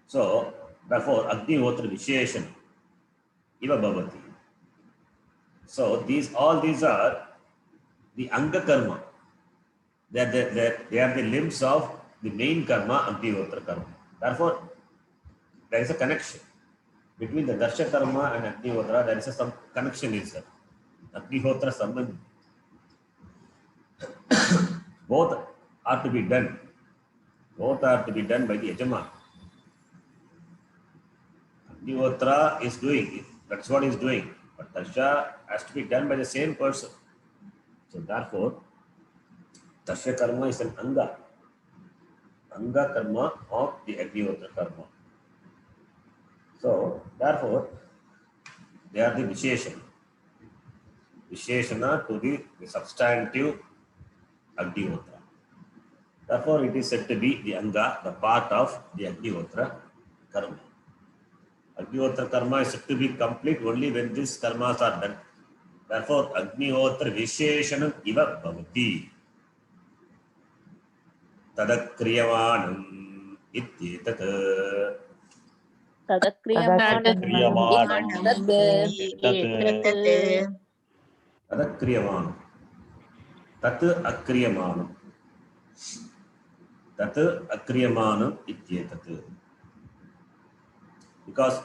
So, therefore, Agnihotra Visheshanam Iva Bhavati. So, all these are the Anga karma. They are the limbs of the main karma, Agnihotra karma. Therefore, there is a connection between the Darsha karma and Agnihotra. There is some connection is there. Agnihotra Sambandh. Both are to be done. Both are to be done by the Yajama. Agnihotra is doing it. That's what he is doing. But Darsha has to be done by the same person. So therefore, Darsha karma is an Anga. Anga karma of the Agnihotra karma. So therefore, they are the Visheshana. Visheshana to the substantive Agnihotra. Therefore, it is said to be the Anga, the part of the Agnihotra karma. Agnihotra karma is said to be complete only when these karmas are done. Therefore, Agnihotra Visheshanam iva bhavati. Tadakriyamanam ityetat. क्रियमाणं Tadakriyamanam. Tat akriyamanam. Tat akriyamanam ityetat. Because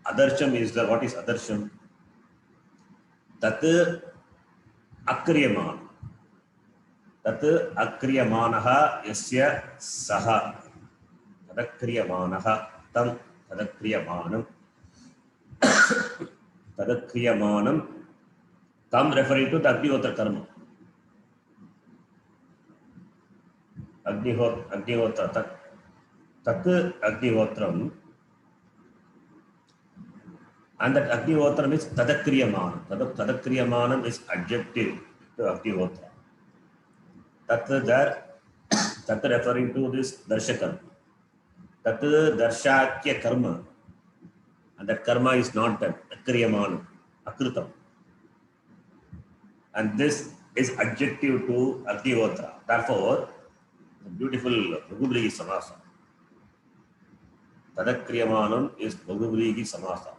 adarsham is the, what is adarsham? Tat akriyamanam. Tat akriyamanaha yasya saha. Tadakriyamanaha tam tadakriyamanam. Tadakriyamanam tam referring to the Agnihotra karma. Agnihotra tat Agnihotram, and that Agnihotram is tadakriyamanam. Tadakriyamanam is adjective to Agnihotra. Tat there, tat referring to this darsha karma. Tat darshakya karma, and that karma is not done. Akriyamanam, akritam. And this is adjective to Agnihotra. Therefore, the beautiful Bhaguvrigi Samasa. Tadakriyamanam is Bhaguvrigi Samasa.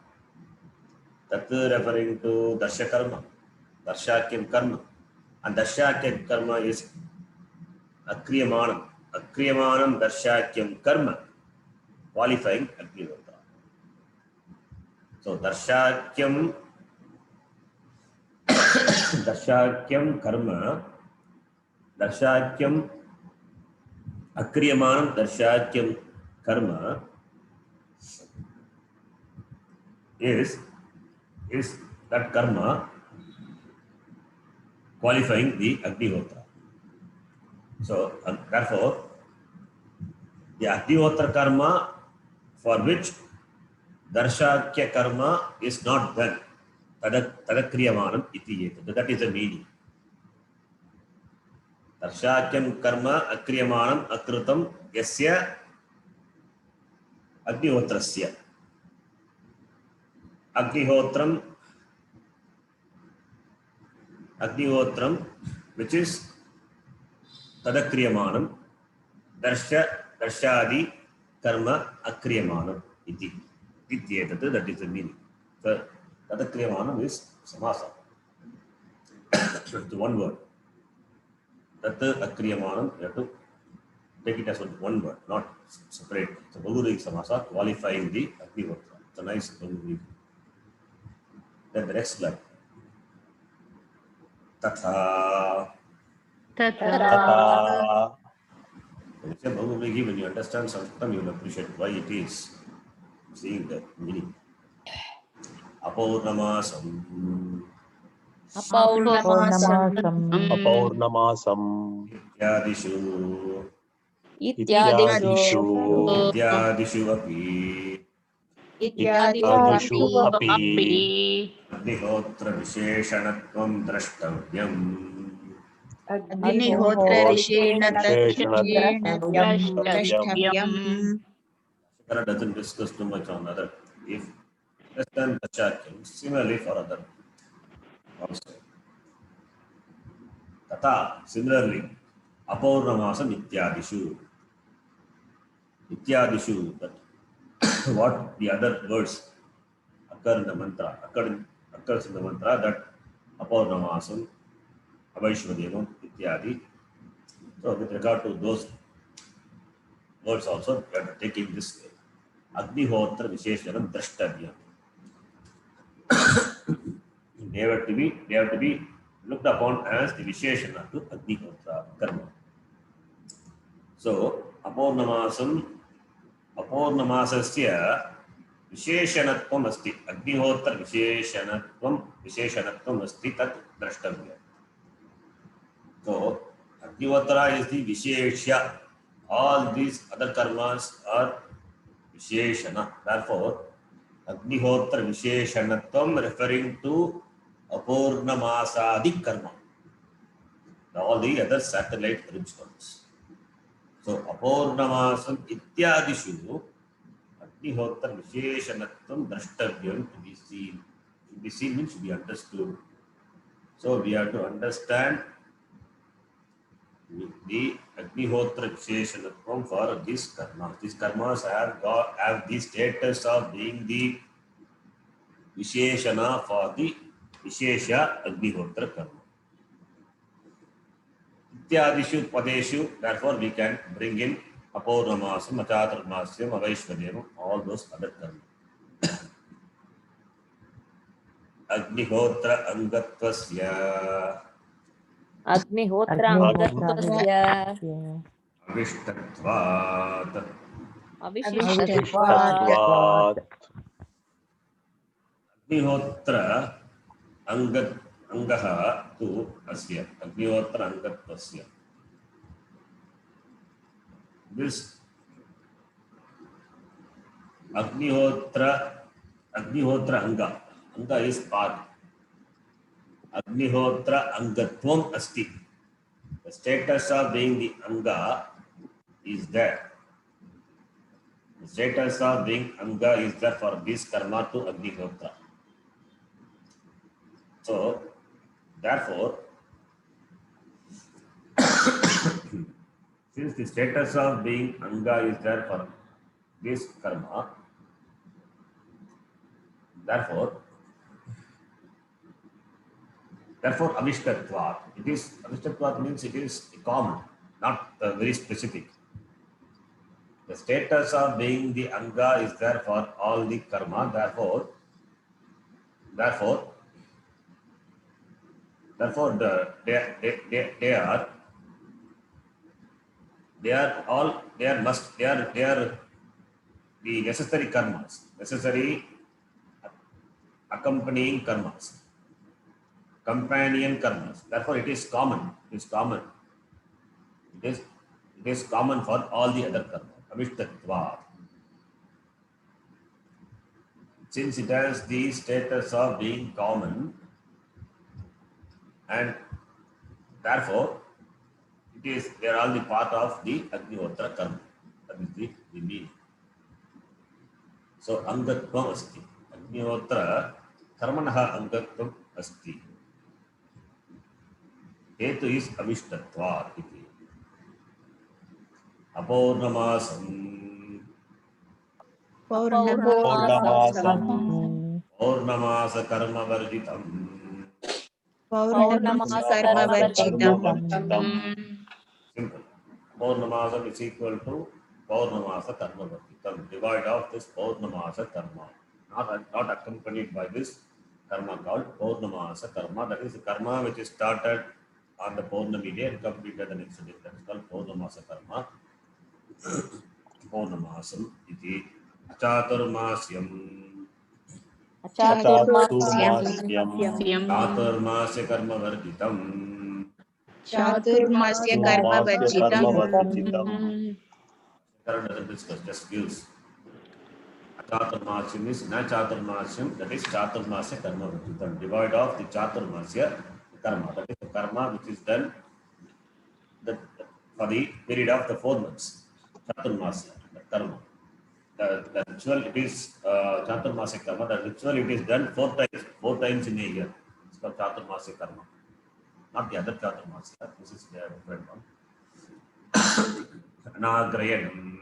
Tat referring to darsha karma, darshakyam karma, and darshakyam karma is akriyamanam. Akriyamanam darshakyam karma, qualifying Agnihotra. So darshakyam karma, darshakyam akriyamanam darshakyam karma is that karma qualifying the Agnihotra. So therefore, the Agnihotra karma for which darshakya karma is not done, tadakriyamanam iti yetat. That is the meaning. Darshakyam karma akriyamanam akritam yasya Agnihotrasya. Agnihotram, which is tadakriyamanam, darshadi karma akriyamanam iti. Ityetat, that is the meaning. So tadakriyamanam is samasa. It's one word. Tat akriyamanam, you have to take it as one word, not separate. So Bhaguvrigi Samasa qualifying the Agnihotra. It's a nice Bhaguvrigi. Then the next line. Tatha. तथा When you say Bhaguvrigi, when you understand Sanskritam, you will appreciate why it is. Seeing the meaning. Apaurnamasam. अपौर्णमासम् Ityadishu. इत्यादिषु Ityadishu api. इत्यादिषु अपि Agnihotra Visheshanatvam Drashtavyam. अग्निहोत्र विशेषणत्वेन द्रष्टव्यम्. Shakara doesn't discuss too much on other. If less than Dashakyam, similarly for other also. Tata, similarly, Apaurnamasam Ityadishu. Ityadishu, that what the other words occur in the mantra, occurs in the mantra, that Apaurnamasam, Avaishvadenam ityadi. So with regard to those words also, we have to take in this way. Agnihotra Visheshanam Drashtavyam. They have to be looked upon as the Visheshana to Agnihotra Karma. So Apournamasasya Visheshanatvam asti. Agnihotra Visheshanatvam asti tat Drashtavyam. So Agnihotra is the Visheshya. All these other karmas are Visheshana. Therefore, Agnihotra Visheshanatvam referring to Apournamasadi karma. All the other satellite brimstones. So Apournamasam ityadishu Agnihotra Visheshanatvam drashtavyam to be seen. To be seen means to be understood. So we have to understand the Agnihotra Visheshanatvam for these karmas. These karmas have the status of being the Visheshana for the Vishesha Agnihotra karma. Ityadishu padeshu, therefore we can bring in Apournamasam, Achaturmasyam, Avaishvadenam, all those other karma. Agnihotra Angatvasya Agnihotra Angatvasya Avishtatvat Avishishtvatvat Agnihotra Angaha tu Asya. Agnihotra Angatvasya. This Agnihotra Anga. Anga is part. Agnihotra Angatvam asti. The status of being the Anga is there. The status of being Anga is there for this karma to Agnihotra. So, therefore, since the status of being Anga is there for this karma, therefore Avishtatvat. Avishtatvat means it is common, not very specific. The status of being the Anga is there for all the karma. Therefore, they are the necessary karmas, necessary accompanying karmas, companion karmas. Therefore, it is common. It is common for all the other karma. Avishtatvat. Since it has the status of being common, and therefore they are all the part of the Agnihotra karma. That is the meaning. So Angatvam asti. Agnihotra karmanaha Angatvam asti. Hetu is Avishtatvat iti. Apournamasam Purnamasa Purnamasa karma varjitam. Purnamasa karma varjitam. Simple. Purnamasam is equal to Purnamasa karma varjitam. Devoid of this Purnamasa karma. Not accompanied by this karma called Purnamasa karma. That is the karma which is started on the Purnami day and completed the next day. That is called Purnamasa karma. Purnamasam iti. Achaturmasyam. Chaturmasya karma varjitam. Chaturmasya karma varjitam. Current doesn't discuss, just gives. Chaturmasyam is na Chaturmasyam, that is Chaturmasya karma varjitam. Devoid of the Chaturmasya karma. That is the karma which is done for the period of the 4 months. Chaturmasya, the karma. The ritual, it is Chaturmasya karma. The ritual, it is done 4 times in a year. It's called Chaturmasya karma. Not the other Chaturmasya. This is the different one. Anagrayanam.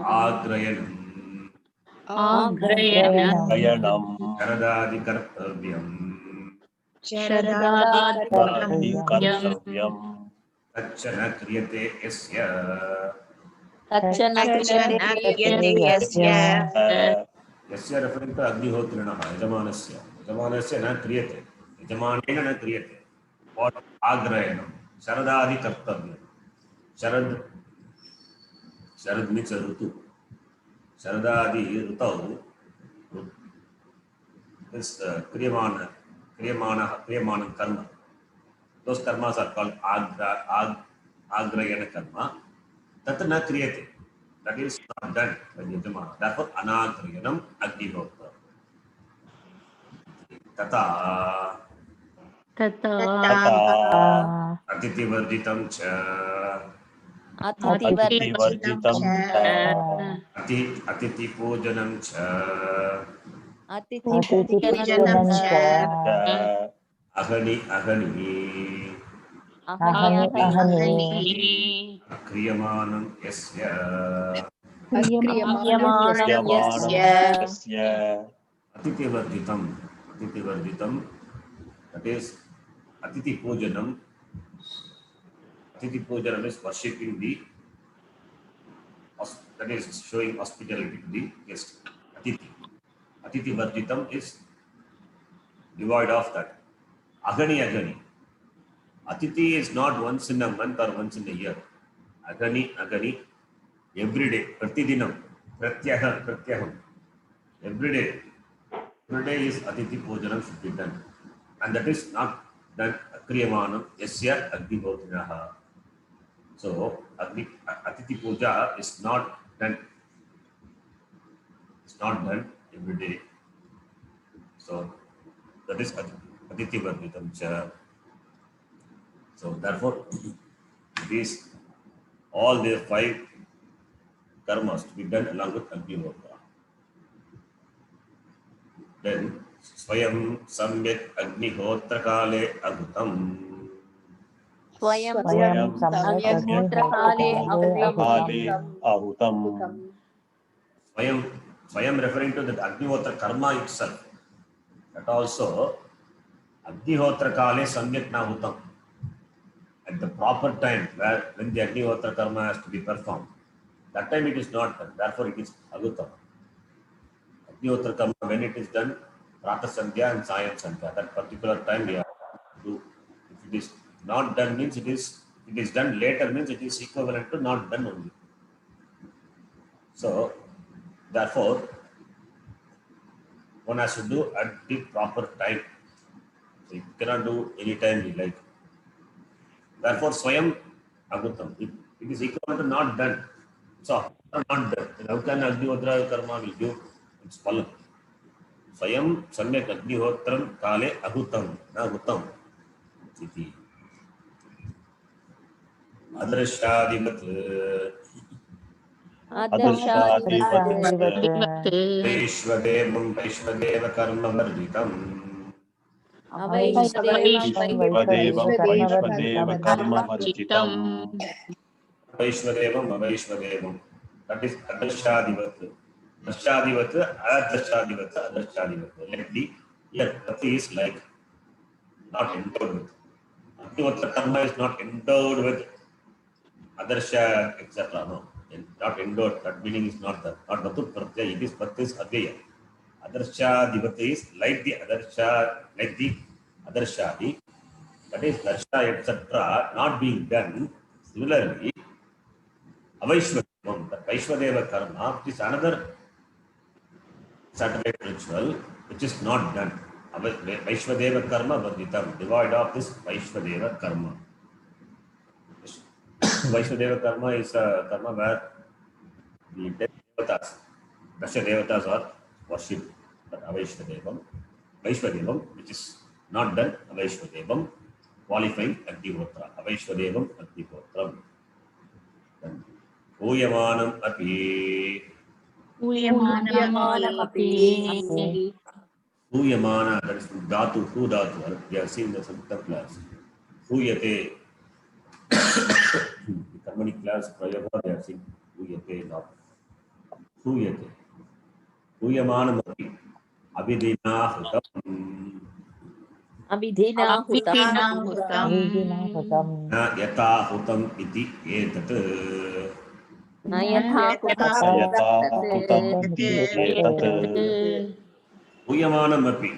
Agrayanam. आग्रयण गयनं शरदादि कर्तव्यम् शरदादिकर्तव्यम् कर्तव्यम् तच्च न क्रियते यस्य तच्चन क्रियते क्रियते यस्य यस्य रेफरिंग टू अग्निहोत्रिणः यजमानस्य न क्रियते यजमानेन न क्रियते वाट् आग्रयणं शरदादि कर्तव्यं शरद मीन्स ऋतु शरदादि ऋतौ क्रियमाणं कर्म those karmas are called agrayana karma tat na kriyate that is not done by the yajamana therefore anagrayanam agnihotra tata तथा atitivarjitam cha अतिवर्जितं च atiti pujanam cha अतिथिपूजनं च ahani kriyamanam yasya क्रियमाणं यस्य atitivarjitam that is atiti pujanam is worshipping the that is showing hospitality to the guest. Atiti varjitam is devoid of that. Agani atiti is not once in a month or once in a year. Agani every day pratidinam pratyaham every day is atiti pujanam should be done, and that is not done kriyamanam yasya agnihotrinaha. So atiti puja is not done every day. So that is atiti varjitam cha. So therefore these all the 5 karmas to be done along with agnihotra. Then swayam samyak agnihotra kale agutam स्वयं स्वयं अग्निहोत्रकाले काले आहुतं swayam referring to the agnihotra karma itself. That also agnihotra kale samyak nahutam, at the proper time when the agnihotra karma has to be performed, that time it is not done, therefore it is agutam. Agnihotra karma, when it is done prata sandhya and sayam sandhya, that particular time we have to do. If it is not done means it is done later means it is equivalent to not done only. So therefore one has to do at the proper time. So you cannot do any time you like. Therefore swayam agutam, it is equivalent to not done. So not done, then how can agnihotra karma will give its phalam? Swayam samyak agnihotram kale agutam na agutam iti adrishadivat वैश्वदेव कर्म वर्जितम् वैश्वदेवं कर्मवर्जितं वैश्वदेवम् अवैश्वदेवं, that is adrishadivat adrishadivat. Let the here pati is like not endowed with. Agnihotra karma is not endowed with adarsha etc. No, not endowed. That meaning is not that. Not vatu pratyaya. It is pati is adhyaya. Adarsha is like the adarshadi. That is darsha etc. not being done. Similarly, avaishwadevam, that Vaishwadeva karma, which is another satellite ritual which is not done. Vaishwadeva karma varjitam, devoid of this Vaishwadeva karma. Vaishwadeva karma is a karma where the devatas, Dasha devatas are worshipped. But Vaishwadevam, which is not done, Vaishwadevam, qualifying Agnihotra. Vaishwadevam Agnihotram. Uyamanam api. Uyamana, that is dhatu, hu dhatu. We have seen the Samhita class. Uyate. The Karmani class, Prayoga, they have seen Uyate not. Uyate. ऊयमानमपि अभिधिना हुतम् अभिधिना अभिधिनाहुतम् हुतम् न यथा हुतम् इति एतत् न यथा यथा हुतम् हुतम् एतत् ऊयमानमपि,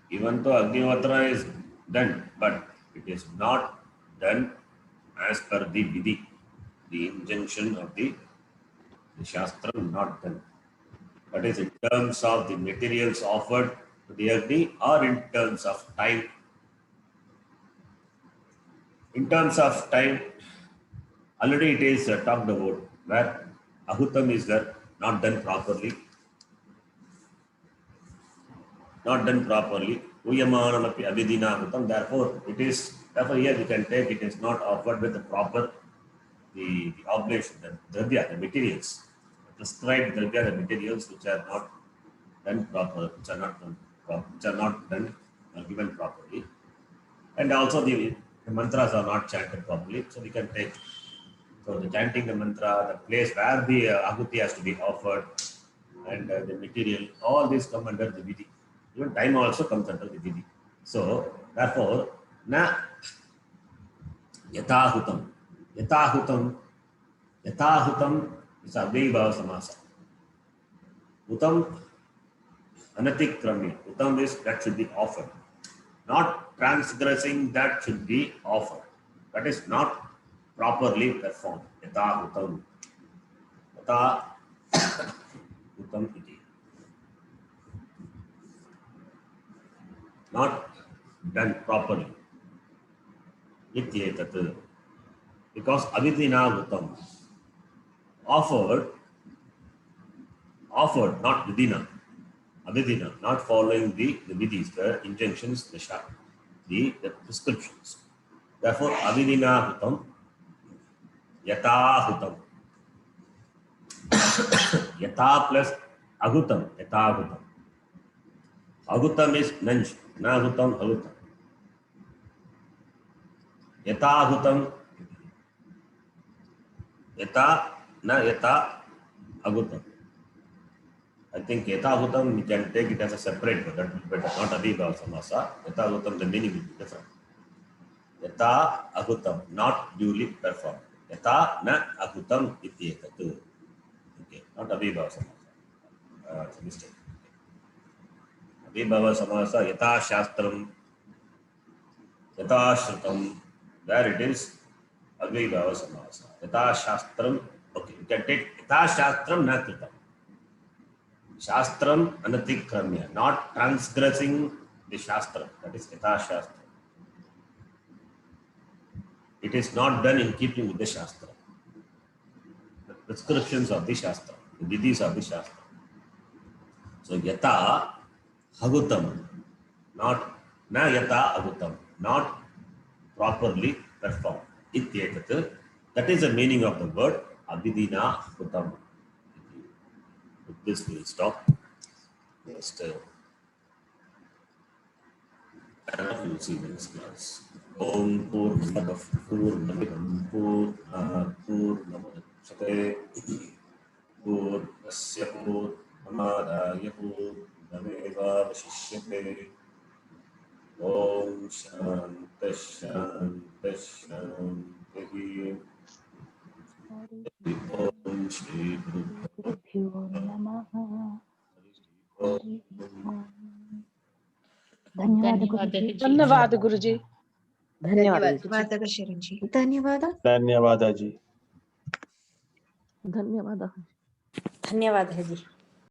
even though Agnihotra is done, but it is not done as per the vidhi, the injunction of the shastra not done. That is in terms of the materials offered to the Agni or in terms of time. In terms of time, already it is talked about where Ahutam is there, not done properly. Not done properly. Uyamanamapi abhidina Ahutam. Therefore, here we can take it is not offered with the proper the oblation, the dravya, the materials. Prescribed dravya, the materials which are not done proper, which are not done or given properly. And also the mantras are not chanted properly. So we can take the chanting the mantra, the place where the ahuti has to be offered, and the material, all these come under the vidhi. Even time also comes under the vidhi. So therefore, na yathahutam. Yathahutam is abhibhava samasa. Utam anatikramya. Utam is that should be offered. Not transgressing that should be offered. That is not properly performed. Yathahutam. Yathahutam iti. Not done properly. Ityetat. Because avidina hutam. Offered, not vidina. Avidina, not following the vidhis, the injunctions, the prescriptions. Therefore, avidina hutam, yata hutam. Yata plus ahutam, yata hutam. Ahutam is nanj, na hutam, ahutam. Yata hutam, yata, na yata, ahutam. I think yathahutam we can take it as a separate, but that will be better, not abhibhava samasa. Yathahutam, the meaning will be different. Yatha ahutam, not duly performed. Yatha na ahutam ityetatu. Okay, not abhibhava samasa. It's a mistake. Abhibhava samasa, yatha shastram, yatha shrutam, where it is abhibhava samasa. Yatha shastram, okay, you can take yatha shastram na kritam. Shastram anatikramya, not transgressing the shastra. That is yatha shastra. It is not done in keeping with the shastra. The prescriptions of the shastra, the vidhis of the shastra. So yatha hagutam, not na yatha agutam, not properly performed. Ityetat. That is the meaning of the word abhidina hutam. With this we will stop. Next, we will see next class. Om Purnamadav Purnamidam Purnamudachyate Purnasya Purnamadaya Purnamevavashishyate. Om Shanti Shanti Shanti. Om Shri Guru गुरुभ्यो नमः हरि ओम धन्यवाद गुरुजी धन्यवाद गुरुजी धन्यवाद ಧನ್ಯವಾದ ಶರಣಜಿ. धन्यवाद धन्यवाद जी. धन्यवाद धन्यवाद है जी।